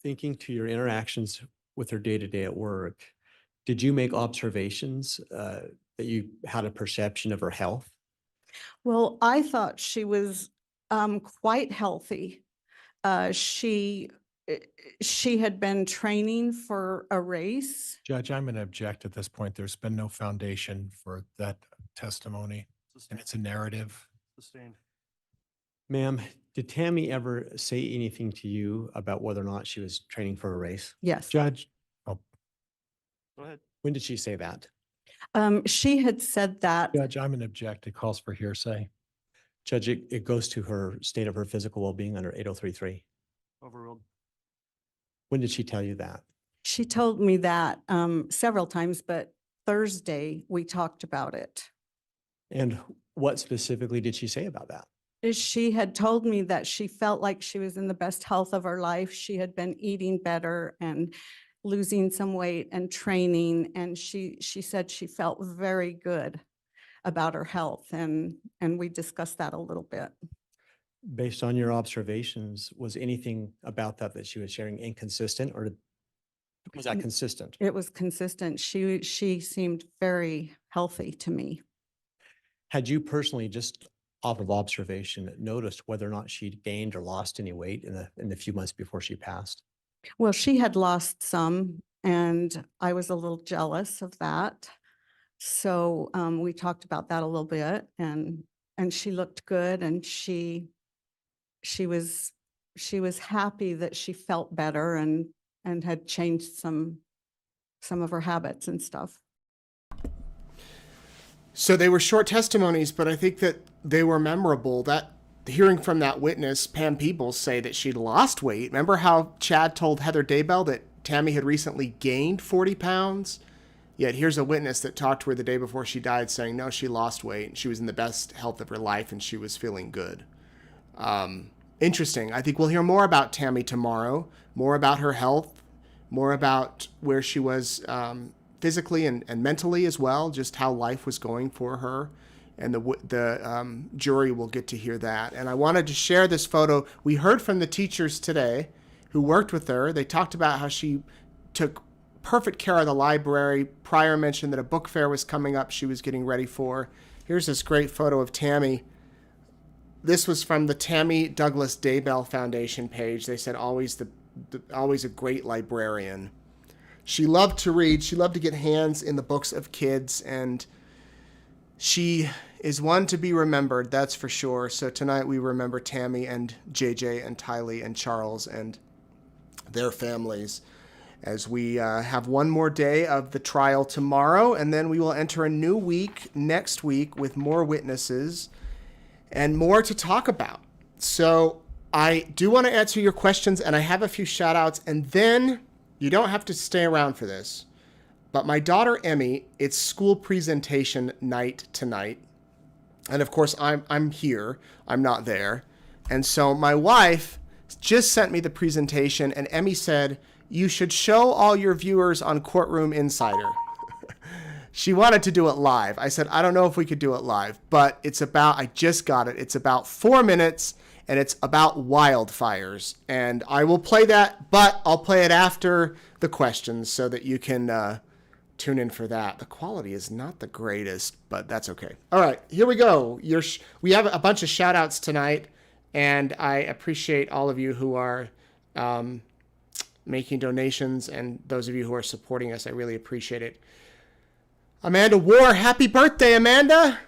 Thinking to your interactions with her day-to-day at work, did you make observations that you had a perception of her health? Well, I thought she was quite healthy. She had been training for a race. Judge, I'm going to object at this point. There's been no foundation for that testimony, and it's a narrative. Sustained. Ma'am, did Tammy ever say anything to you about whether or not she was training for a race? Yes. Judge, Go ahead. When did she say that? She had said that. Judge, I'm going to object. It calls for hearsay. Judge, it goes to her state of her physical well-being under 8033. Overruled. When did she tell you that? She told me that several times, but Thursday we talked about it. And what specifically did she say about that? She had told me that she felt like she was in the best health of her life. She had been eating better and losing some weight and training. And she said she felt very good. about her health, and we discussed that a little bit. Based on your observations, was anything about that she was sharing inconsistent, or was that consistent? It was consistent. She seemed very healthy to me. Had you personally, just off of observation, noticed whether or not she'd gained or lost any weight in the few months before she passed? Well, she had lost some, and I was a little jealous of that. So we talked about that a little bit, and she looked good, and she was happy that she felt better and had changed some of her habits and stuff. So they were short testimonies, but I think that they were memorable. That hearing from that witness, Pam Peebles, say that she'd lost weight. Remember how Chad told Heather Daybell that Tammy had recently gained 40 pounds? Yet here's a witness that talked to her the day before she died saying, no, she lost weight and she was in the best health of her life and she was feeling good. Interesting. I think we'll hear more about Tammy tomorrow, more about her health, more about where she was physically and mentally as well, just how life was going for her. And the jury will get to hear that. And I wanted to share this photo. We heard from the teachers today who worked with her. They talked about how she took perfect care of the library. Pryor mentioned that a book fair was coming up she was getting ready for. Here's this great photo of Tammy. This was from the Tammy Douglas Daybell Foundation page. They said always always a great librarian. She loved to read. She loved to get hands in the books of kids, and she is one to be remembered, that's for sure. So tonight we remember Tammy and JJ and Tylee and Charles and their families as we have one more day of the trial tomorrow, and then we will enter a new week next week with more witnesses and more to talk about. So I do want to answer your questions, and I have a few shout outs, and then you don't have to stay around for this. But my daughter, Emmy, it's school presentation night tonight. And of course, I'm here. I'm not there. And so my wife just sent me the presentation, and Emmy said, you should show all your viewers on Courtroom Insider. She wanted to do it live. I said, I don't know if we could do it live, but I just got it. It's about 4 minutes, and it's about wildfires. And I will play that, but I'll play it after the questions so that you can tune in for that. The quality is not the greatest, but that's okay. All right, here we go. We have a bunch of shout outs tonight, and I appreciate all of you who are making donations, and those of you who are supporting us. I really appreciate it. Amanda War, happy birthday, Amanda.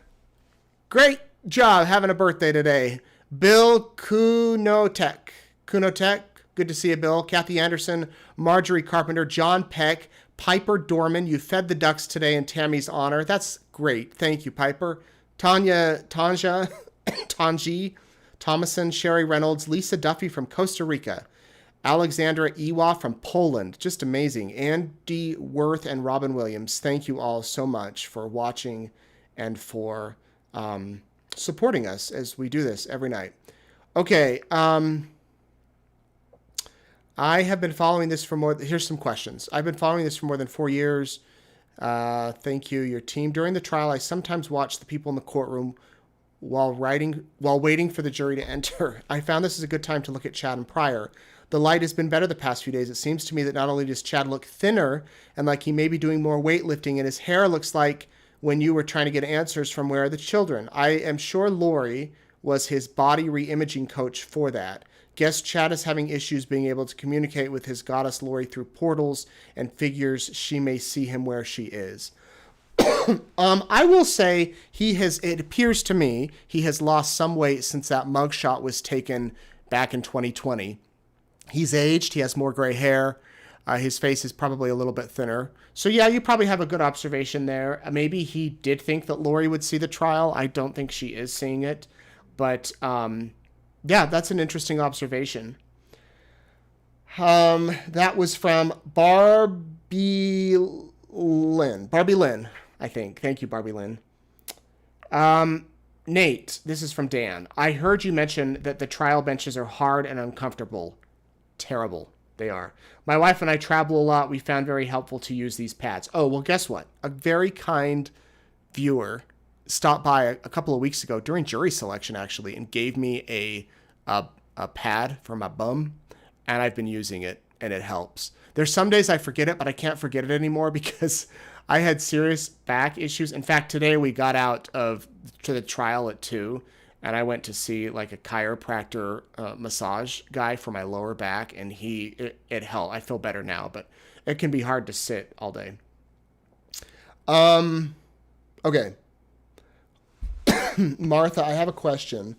Great job having a birthday today. Bill Kunotek, good to see you, Bill. Kathy Anderson, Marjorie Carpenter, John Peck, Piper Dorman, you fed the ducks today in Tammy's honor. That's great. Thank you, Piper. Tanja, Tanji, Thomason, Sherry Reynolds, Lisa Duffy from Costa Rica, Alexandra Iwa from Poland. Just amazing. Andy Worth and Robin Williams. Thank you all so much for watching and for supporting us as we do this every night. Okay. I have been following this for here's some questions. I've been following this for more than 4 years. Thank you, your team. During the trial, I sometimes watch the people in the courtroom while waiting for the jury to enter. I found this is a good time to look at Chad and Pryor. The light has been better the past few days. It seems to me that not only does Chad look thinner and like he may be doing more weightlifting, and his hair looks like when you were trying to get answers from Where Are the Children. I am sure Lori was his body re-imaging coach for that. Guess Chad is having issues being able to communicate with his goddess Lori through portals and figures she may see him where she is. I will say it appears to me he has lost some weight since that mugshot was taken back in 2020. He's aged. He has more gray hair. His face is probably a little bit thinner. So yeah, you probably have a good observation there. Maybe he did think that Lori would see the trial. I don't think she is seeing it. But yeah, that's an interesting observation. That was from Barbie Lynn, I think. Thank you, Barbie Lynn. Nate, this is from Dan. I heard you mention that the trial benches are hard and uncomfortable. Terrible. They are. My wife and I travel a lot. We found very helpful to use these pads. Oh, well, guess what? A very kind viewer stopped by a couple of weeks ago during jury selection, actually, and gave me a pad for my bum, and I've been using it, and it helps. There's some days I forget it, but I can't forget it anymore because I had serious back issues. In fact, today we got out to the trial at 2, and I went to see like a chiropractor massage guy for my lower back, and it helped. I feel better now, but it can be hard to sit all day. Okay. Martha, I have a question.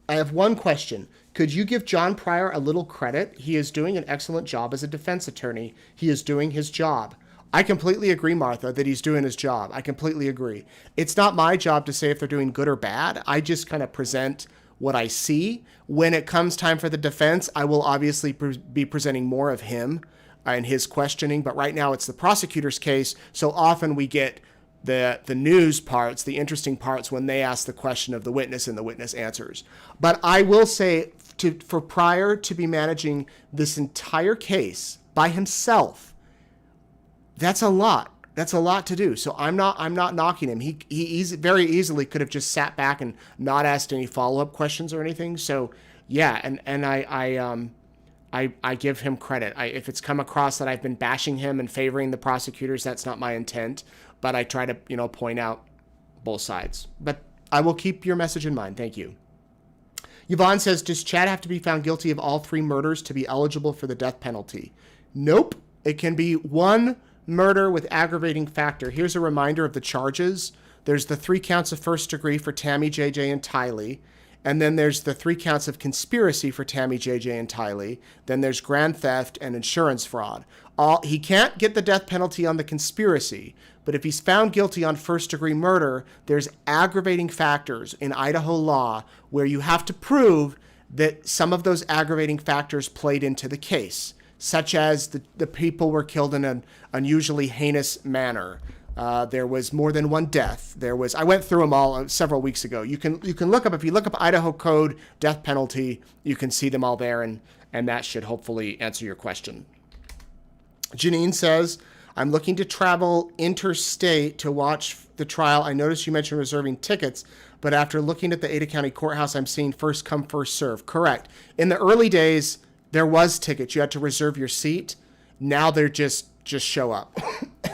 I have one question. Could you give John Pryor a little credit? He is doing an excellent job as a defense attorney. He is doing his job. I completely agree, Martha, that he's doing his job. I completely agree. It's not my job to say if they're doing good or bad. I just kind of present what I see. When it comes time for the defense, I will obviously be presenting more of him and his questioning. But right now it's the prosecutor's case. So often we get the news parts, the interesting parts, when they ask the question of the witness and the witness answers. But I will say for Pryor to be managing this entire case by himself, that's a lot. That's a lot to do. So I'm not knocking him. He very easily could have just sat back and not asked any follow-up questions or anything. So yeah, and I give him credit. If it's come across that I've been bashing him and favoring the prosecutors, that's not my intent. But I try to, point out both sides. But I will keep your message in mind. Thank you. Yvonne says, does Chad have to be found guilty of all 3 murders to be eligible for the death penalty? Nope. It can be 1 murder with aggravating factor. Here's a reminder of the charges. There's the 3 counts of first degree for Tammy, JJ, and Tylee. And then there's the 3 counts of conspiracy for Tammy, JJ, and Tylee. Then there's grand theft and insurance fraud. He can't get the death penalty on the conspiracy, but if he's found guilty on first-degree murder, there's aggravating factors in Idaho law where you have to prove that some of those aggravating factors played into the case, such as the people were killed in an unusually heinous manner. There was more than 1 death. I went through them all several weeks ago. You can look up, if you look up Idaho Code death penalty, you can see them all there, and that should hopefully answer your question. Janine says, I'm looking to travel interstate to watch the trial. I noticed you mentioned reserving tickets, but after looking at the Ada County Courthouse, I'm seeing first come, first serve. Correct. In the early days, there was tickets. You had to reserve your seat. Now they're just show up.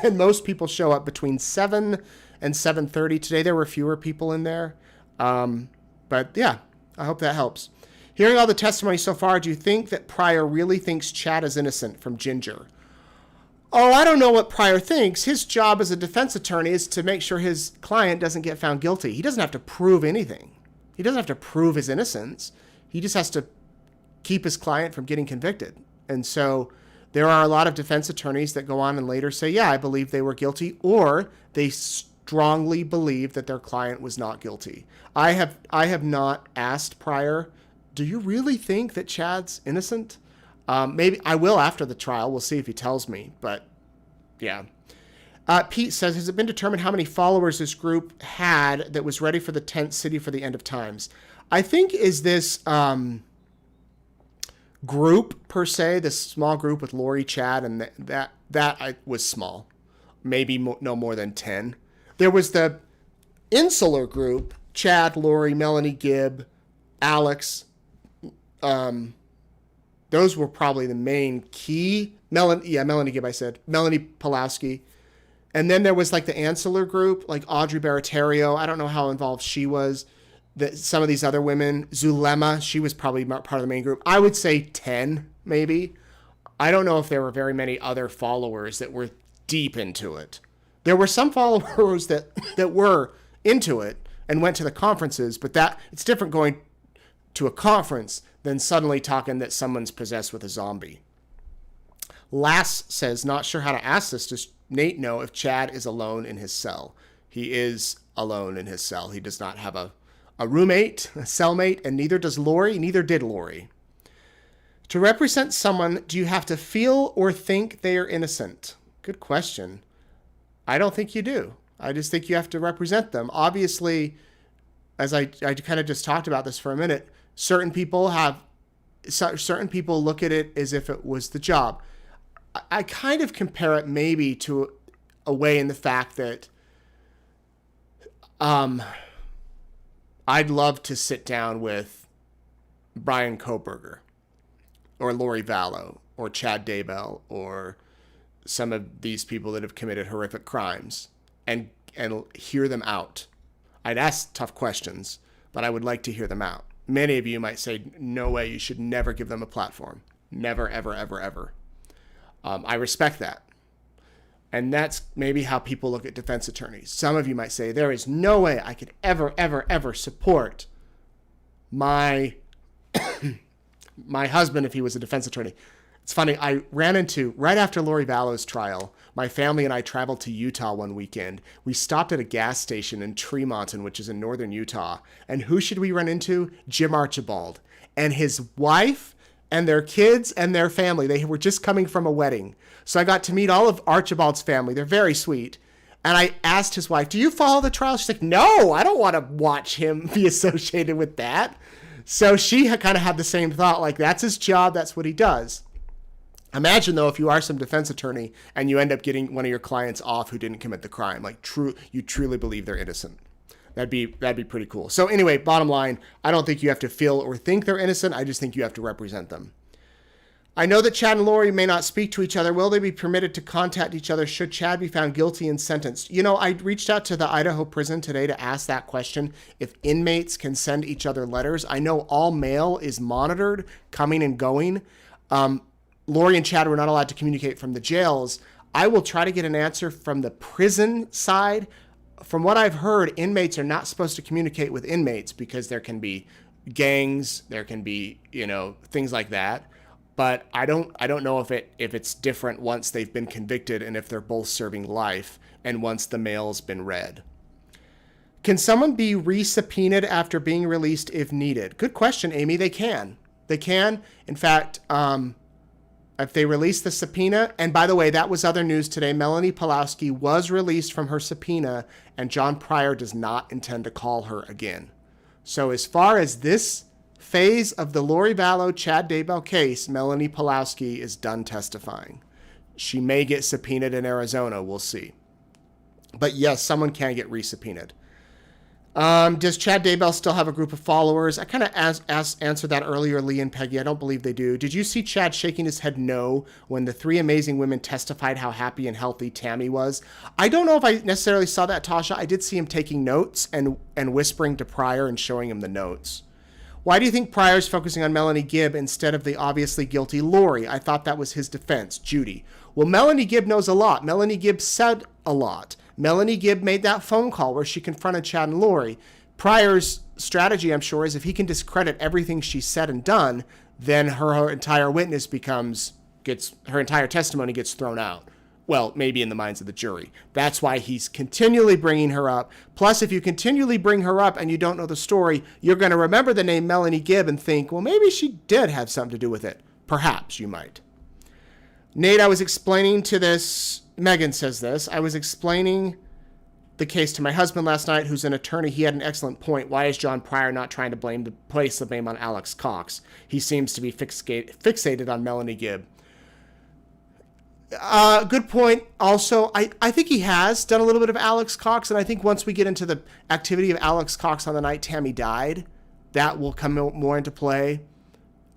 And most people show up between 7 and 7:30. Today there were fewer people in there. But yeah, I hope that helps. Hearing all the testimony so far, do you think that Pryor really thinks Chad is innocent from Ginger? Oh, I don't know what Pryor thinks. His job as a defense attorney is to make sure his client doesn't get found guilty. He doesn't have to prove anything. He doesn't have to prove his innocence. He just has to keep his client from getting convicted. And so there are a lot of defense attorneys that go on and later say, yeah, I believe they were guilty, or they strongly believe that their client was not guilty. I have not asked Pryor, do you really think that Chad's innocent? Maybe I will after the trial. We'll see if he tells me, but yeah. Pete says, has it been determined how many followers this group had that was ready for the tent city for the end of times? I think is this group per se, this small group with Lori, Chad, and that was small, maybe no more than 10. There was the insular group, Chad, Lori, Melanie Gibb, Alex. Those were probably the main key. Melanie Gibb, I said. Melanie Pulowski. And then there was like the ancillary group, like Audrey Baratario. I don't know how involved she was. Some of these other women. Zulema, she was probably part of the main group. I would say 10, maybe. I don't know if there were very many other followers that were deep into it. There were some followers that were into it and went to the conferences, but it's different going to a conference than suddenly talking that someone's possessed with a zombie. Lass says, not sure how to ask this. Does Nate know if Chad is alone in his cell? He is alone in his cell. He does not have a roommate, a cellmate, and neither does Lori. Neither did Lori. To represent someone, do you have to feel or think they are innocent? Good question. I don't think you do. I just think you have to represent them. Obviously, as I kind of just talked about this for a minute, certain people look at it as if it was the job. I kind of compare it maybe to a way in the fact that I'd love to sit down with Brian Koberger or Lori Vallow or Chad Daybell or some of these people that have committed horrific crimes and hear them out. I'd ask tough questions, but I would like to hear them out. Many of you might say, no way, you should never give them a platform. Never, ever, ever, ever. I respect that. And that's maybe how people look at defense attorneys. Some of you might say, there is no way I could ever, ever, ever support my husband if he was a defense attorney. It's funny, I ran into, right after Lori Vallow's trial, my family and I traveled to Utah one weekend. We stopped at a gas station in Tremonton, which is in northern Utah. And who should we run into? Jim Archibald and his wife and their kids and their family. They were just coming from a wedding. So I got to meet all of Archibald's family. They're very sweet. And I asked his wife, do you follow the trial? She's like, no, I don't want to watch him be associated with that. So she kind of had the same thought, like, that's his job, that's what he does. Imagine, though, if you are some defense attorney and you end up getting one of your clients off who didn't commit the crime, like you truly believe they're innocent. That'd be pretty cool. So anyway, bottom line, I don't think you have to feel or think they're innocent. I just think you have to represent them. I know that Chad and Lori may not speak to each other. Will they be permitted to contact each other should Chad be found guilty and sentenced? You know, I reached out to the Idaho prison today to ask that question, if inmates can send each other letters. I know all mail is monitored, coming and going. Lori and Chad were not allowed to communicate from the jails. I will try to get an answer from the prison side. From what I've heard, inmates are not supposed to communicate with inmates because there can be gangs, there can be, things like that. But I don't know if it's different once they've been convicted and if they're both serving life and once the mail's been read. Can someone be re-subpoenaed after being released if needed? Good question, Amy. They can. They can. In fact, if they release the subpoena, and by the way, that was other news today, Melanie Pulowski was released from her subpoena and John Pryor does not intend to call her again. So as far as this phase of the Lori Vallow, Chad Daybell case, Melanie Pulowski is done testifying. She may get subpoenaed in Arizona. We'll see. But yes, someone can get re-subpoenaed. Does Chad Daybell still have a group of followers? I kind of answered that earlier, Lee and Peggy. I don't believe they do. Did you see Chad shaking his head no when the three amazing women testified how happy and healthy Tammy was? I don't know if I necessarily saw that, Tasha. I did see him taking notes and whispering to Pryor and showing him the notes. Why do you think Pryor's focusing on Melanie Gibb instead of the obviously guilty Lori? I thought that was his defense. Judy. Well, Melanie Gibb knows a lot. Melanie Gibb said a lot. Melanie Gibb made that phone call where she confronted Chad and Lori. Pryor's strategy, I'm sure, is if he can discredit everything she said and done, then her entire her entire testimony gets thrown out. Well, maybe in the minds of the jury. That's why he's continually bringing her up. Plus, if you continually bring her up and you don't know the story, you're going to remember the name Melanie Gibb and think, well, maybe she did have something to do with it. Perhaps you might. Nate, I was explaining to this, Megan says this, I was explaining the case to my husband last night, who's an attorney. He had an excellent point. Why is John Pryor not trying to place the blame on Alex Cox? He seems to be fixated on Melanie Gibb. Good point. Also, I think he has done a little bit of Alex Cox, and I think once we get into the activity of Alex Cox on the night Tammy died, that will come more into play.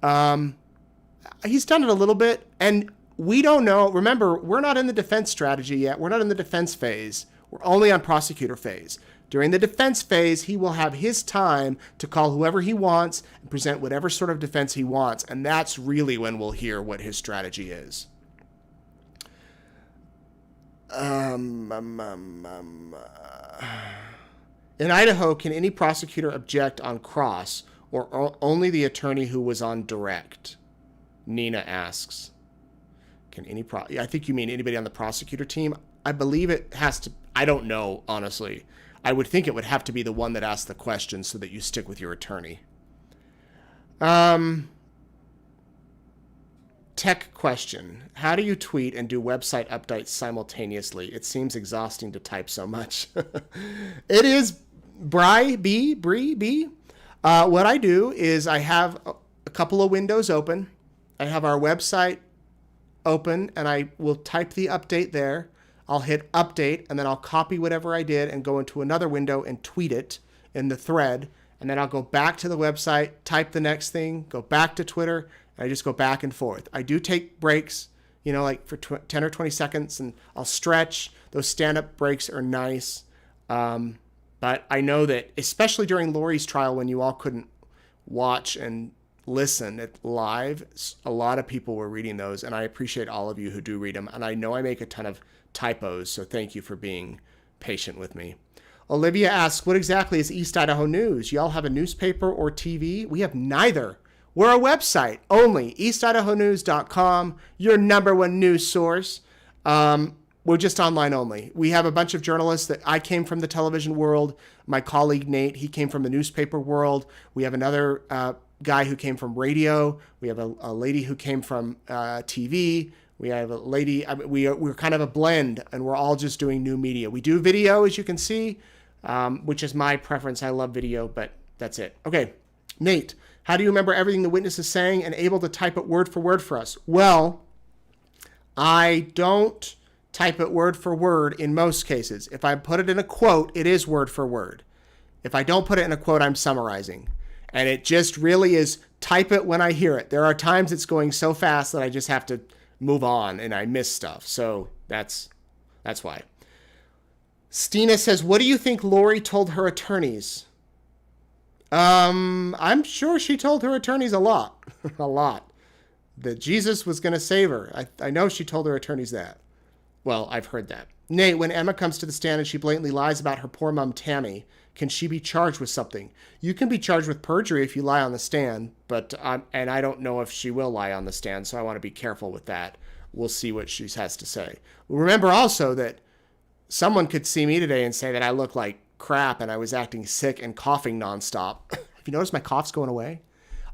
He's done it a little bit, and we don't know. Remember, we're not in the defense strategy yet. We're not in the defense phase. We're only on prosecutor phase. During the defense phase, he will have his time to call whoever he wants and present whatever sort of defense he wants, and that's really when we'll hear what his strategy is. In Idaho, can any prosecutor object on cross or only the attorney who was on direct? Nina asks. I think you mean anybody on the prosecutor team. I believe it has to. I don't know, honestly. I would think it would have to be the one that asked the question so that you stick with your attorney. Tech question. How do you tweet and do website updates simultaneously? It seems exhausting to type so much. It is Bree B. What I do is I have a couple of windows open. I have our website open and I will type the update there. I'll hit update, and then I'll copy whatever I did and go into another window and tweet it in the thread. And then I'll go back to the website, type the next thing, go back to Twitter, and I just go back and forth. I do take breaks, like for 10 or 20 seconds, and I'll stretch. Those stand-up breaks are nice. But I know that, especially during Lori's trial, when you all couldn't watch and listen at live, a lot of people were reading those, and I appreciate all of you who do read them. And I know I make a ton of typos, so thank you for being patient with me. Olivia asks, what exactly is East Idaho News? Y'all have a newspaper or TV? We have neither. We're a website only, eastidahonews.com, your number one news source. We're just online only. We have a bunch of journalists that I came from the television world. My colleague Nate, he came from the newspaper world. We have another guy who came from radio. We have a lady who came from TV. We have a lady, we're kind of a blend, and we're all just doing new media. We do video, as you can see, which is my preference. I love video, but that's it. Okay, Nate, how do you remember everything the witness is saying and able to type it word for word for us? Well, I don't type it word for word in most cases. If I put it in a quote, it is word for word. If I don't put it in a quote, I'm summarizing. And it just really is type it when I hear it. There are times it's going so fast that I just have to move on and I miss stuff. So that's why. Stina says, what do you think Lori told her attorneys? I'm sure she told her attorneys a lot, a lot. That Jesus was going to save her. I know she told her attorneys that. Well, I've heard that. Nate, when Emma comes to the stand and she blatantly lies about her poor mom, Tammy, can she be charged with something? You can be charged with perjury if you lie on the stand, but and I don't know if she will lie on the stand, so I want to be careful with that. We'll see what she has to say. Remember also that someone could see me today and say that I look like crap and I was acting sick and coughing nonstop. Have you noticed my cough's going away?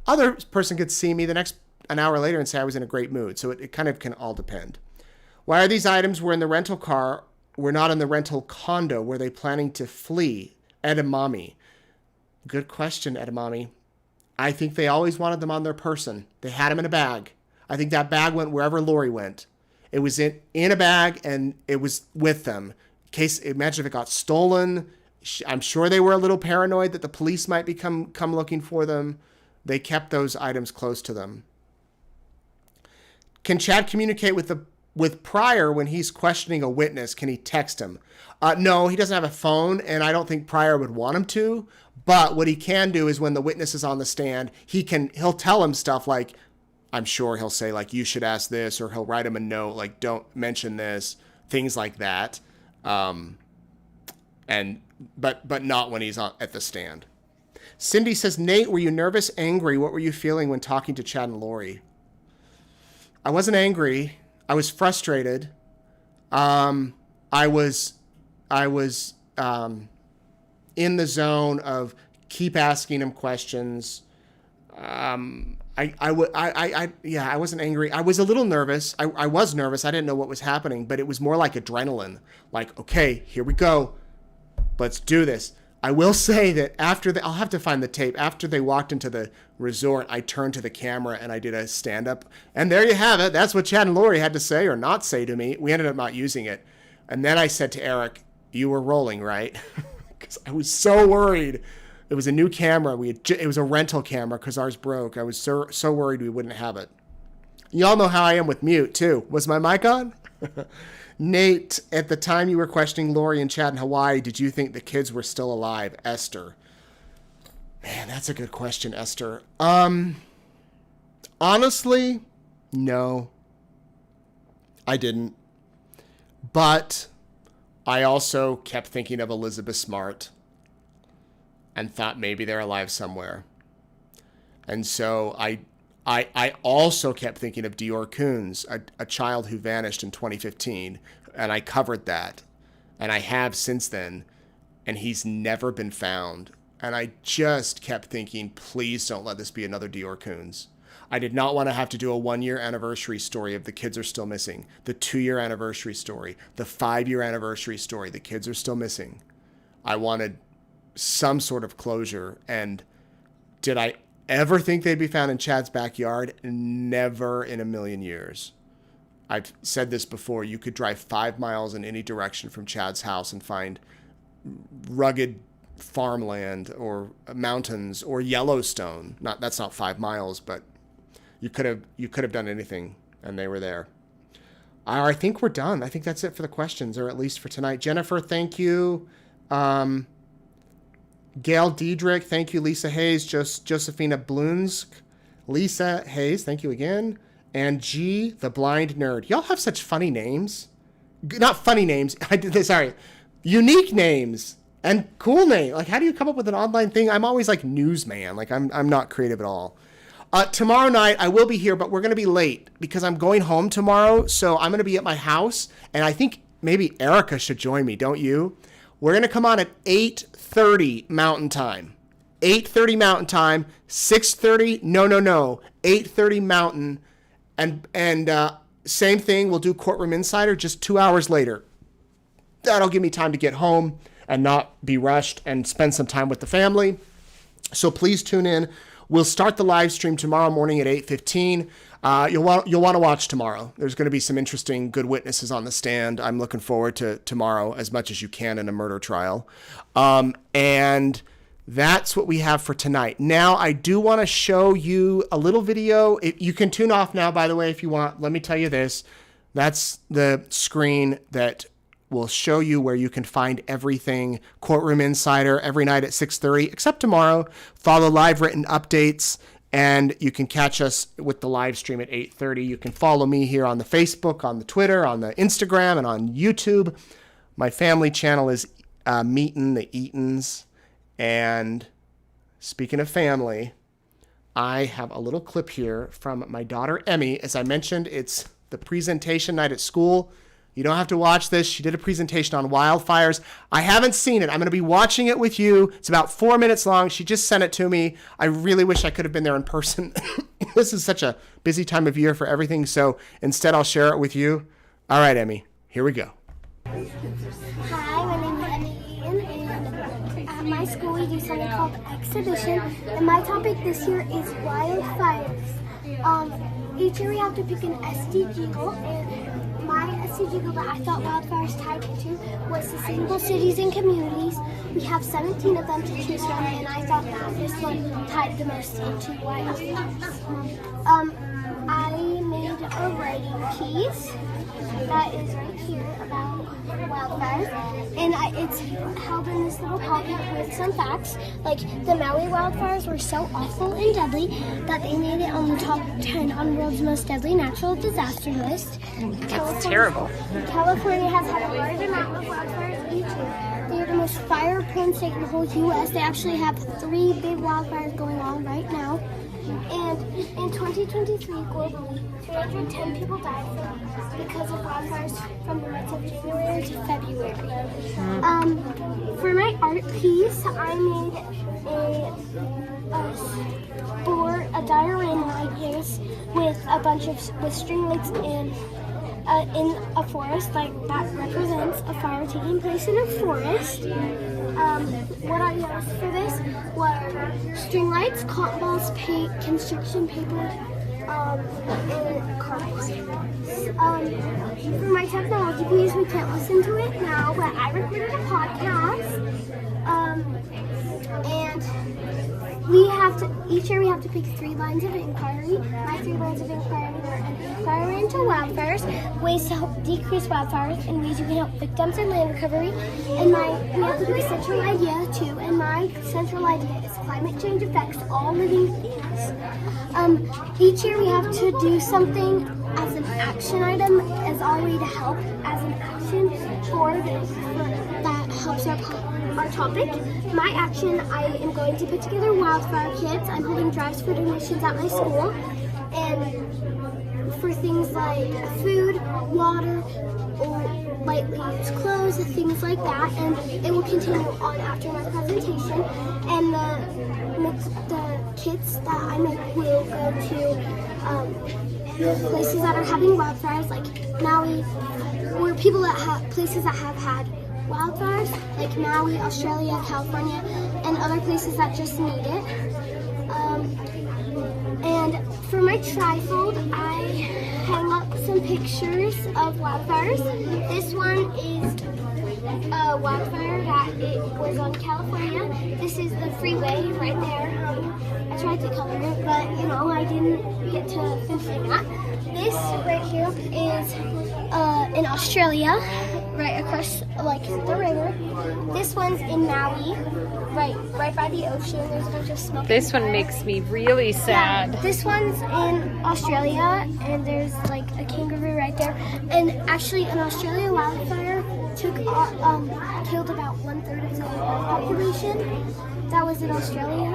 Other person could see me an hour later and say I was in a great mood, so it kind of can all depend. Why are these items were in the rental car, were not in the rental condo? Were they planning to flee? Edamame. Good question, Edamame. I think they always wanted them on their person. They had them in a bag. I think that bag went wherever Lori went. It was in a bag and it was with them. Imagine if it got stolen. I'm sure they were a little paranoid that the police might come looking for them. They kept those items close to them. Can Chad communicate with Pryor when he's questioning a witness? Can he text him? No, he doesn't have a phone, and I don't think Pryor would want him to. But what he can do is when the witness is on the stand, he'll tell him stuff like, I'm sure he'll say like, you should ask this, or he'll write him a note like, don't mention this, things like that. But not when he's at the stand. Cindy says, Nate, were you nervous, angry? What were you feeling when talking to Chad and Lori? I wasn't angry. I was frustrated. I was in the zone of keep asking him questions. I wasn't angry. I was a little nervous. I was nervous. I didn't know what was happening, but it was more like adrenaline. Like, okay, here we go. Let's do this. I will say that I'll have to find the tape. After they walked into the resort, I turned to the camera and I did a stand-up. And there you have it. That's what Chad and Lori had to say or not say to me. We ended up not using it. And then I said to Eric, you were rolling, right? Because I was so worried. It was a new camera. It was a rental camera because ours broke. I was so worried we wouldn't have it. Y'all know how I am with mute, too. Was my mic on? Nate, at the time you were questioning Lori and Chad in Hawaii, did you think the kids were still alive? Esther. Man, that's a good question, Esther. Honestly, no. I didn't. But I also kept thinking of Elizabeth Smart and thought maybe they're alive somewhere. And so I also kept thinking of Dior Coons, a child who vanished in 2015, and I covered that. And I have since then, and he's never been found. And I just kept thinking, please don't let this be another Dior Coons. I did not want to have to do a 1-year anniversary story of the kids are still missing, the 2-year anniversary story, the 5-year anniversary story, the kids are still missing. I wanted some sort of closure. And did I ever think they'd be found in Chad's backyard? Never in a million years. I've said this before, you could drive 5 miles in any direction from Chad's house and find rugged farmland or mountains or Yellowstone. That's not 5 miles, but you could have done anything and they were there. I think we're done. I think that's it for the questions, or at least for tonight. Jennifer, thank you. Gail Diedrich, thank you. Lisa Hayes, Josephina Blunsk, Lisa Hayes, thank you again. And G, the blind nerd. Y'all have such funny names. Not funny names. Sorry. Unique names and cool names. Like, how do you come up with an online thing? I'm always like newsman. Like, I'm not creative at all. Tomorrow night, I will be here, but we're going to be late because I'm going home tomorrow. So I'm going to be at my house, and I think maybe Erica should join me, don't you? We're going to come on at 8:30 Mountain Time. 8:30 Mountain Time, 6:30, no, 8:30 Mountain. And same thing, we'll do Courtroom Insider just 2 hours later. That'll give me time to get home and not be rushed and spend some time with the family. So please tune in. We'll start the live stream tomorrow morning at 8:15. You'll want to watch tomorrow. There's going to be some interesting good witnesses on the stand. I'm looking forward to tomorrow as much as you can in a murder trial. And that's what we have for tonight. Now, I do want to show you a little video. You can tune off now, by the way, if you want. Let me tell you this. That's the screen that will show you where you can find everything. Courtroom Insider every night at 6:30, except tomorrow. Follow live written updates, and you can catch us with the live stream at 8:30. You can follow me here on the Facebook, on the Twitter, on the Instagram, and on YouTube. My family channel is Meetin' the Eatons. And speaking of family, I have a little clip here from my daughter, Emmy. As I mentioned, it's the presentation night at school. You don't have to watch this. She did a presentation on wildfires. I haven't seen it. I'm going to be watching it with you. It's about 4 minutes long. She just sent it to me. I really wish I could have been there in person. This is such a busy time of year for everything. So instead, I'll share it with you. All right, Emmy, here we go. Hi, my name is Emmy Ian, and at my school we do something called Exhibition, and my topic this year is wildfires. Each year we have to pick an SDG goal, and my SDG goal that I thought wildfires tied into was sustainable cities and communities. We have 17 of them to choose from, and I thought that this one tied the most into wildfires. I made a writing piece that is right here about wildfires, and it's held in this little pocket with some facts. Like, the Maui wildfires were so awful and deadly that they made it on the top 10 on the world's most deadly natural disaster list. That's terrible. California has had a large amount of wildfires each year. They are the most fire-prone state in the whole U.S. They actually have 3 big wildfires going on right now. And in 2023, globally, 310 people died because of wildfires from the months of January to February. For my art piece, I made a diorama like this with a bunch of string lights in a forest, like that represents a fire taking place in a forest. What I used for this were string lights, cotton balls, paint, construction paper, and cardboard. For my technology piece, we can't listen to it now, but I recorded a podcast, and each year we have to pick 3 lines of inquiry. My 3 lines of inquiry are an inquiry into wildfires, ways to help decrease wildfires, and ways you can help victims and land recovery. And we have to pick a central idea too, and my central idea is climate change affects all living things. Each year we have to do something as an action item as our way to help as an action that helps our topic. My action, I am going to put together wildfire kits. I'm holding drives for donations at my school, and for things like food, water, or lightly used clothes, things like that. And it will continue on after my presentation. And the kits that I make will go to places that are having wildfires, like Maui, or people that have places that have had wildfires, like Maui, Australia, California, and other places that just need it. And for my trifold, I hang up some pictures of wildfires. This one is a wildfire that it was on California. This is the freeway right there. I tried to color it, but I didn't get to finish that. This right here is in Australia, right across the river. This one's in Maui, right by the ocean. There's a bunch of smoke. This one makes me really sad. Yeah, this one's in Australia, and there's a kangaroo right there. And actually, an Australian wildfire killed about 1/3 of the population. That was in Australia.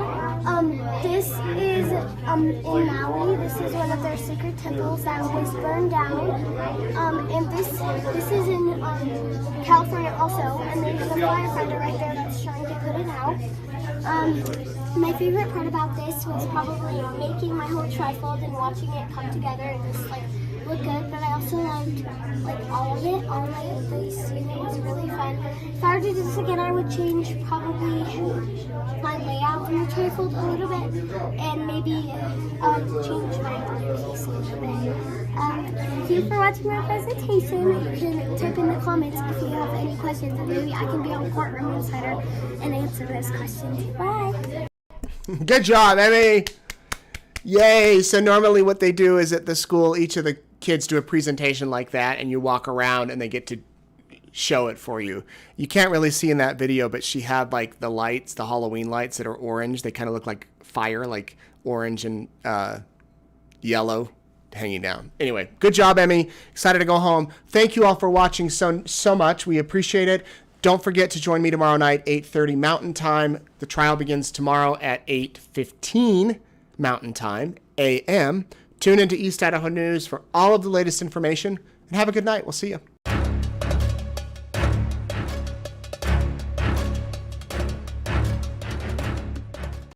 This is in Maui. This is one of their sacred temples that was burned down. And this is in California also. And there's a firefighter right there that's trying to put it out. My favorite part about this was probably making my whole trifold and watching it come together and just look good. But I also loved all of it, all of the scene. It was really fun. If I were to do this again, I would change probably my layout on the trifold a little bit, and maybe change my piece a little bit. Thank you for watching my presentation. You can type in the comments if you have any questions, and maybe I can be on Courtroom Insider and answer those questions. Bye. Good job, Emmy. Yay. So normally what they do is at the school, each of the kids do a presentation like that, and you walk around and they get to show it for you. You can't really see in that video, but she had the lights, the Halloween lights that are orange. They kind of look like fire, like orange and yellow hanging down. Anyway, good job, Emmy. Excited to go home. Thank you all for watching so much. We appreciate it. Don't forget to join me tomorrow night, 8:30 Mountain Time. The trial begins tomorrow at 8:15 Mountain Time, a.m. Tune into East Idaho News for all of the latest information, and have a good night. We'll see you.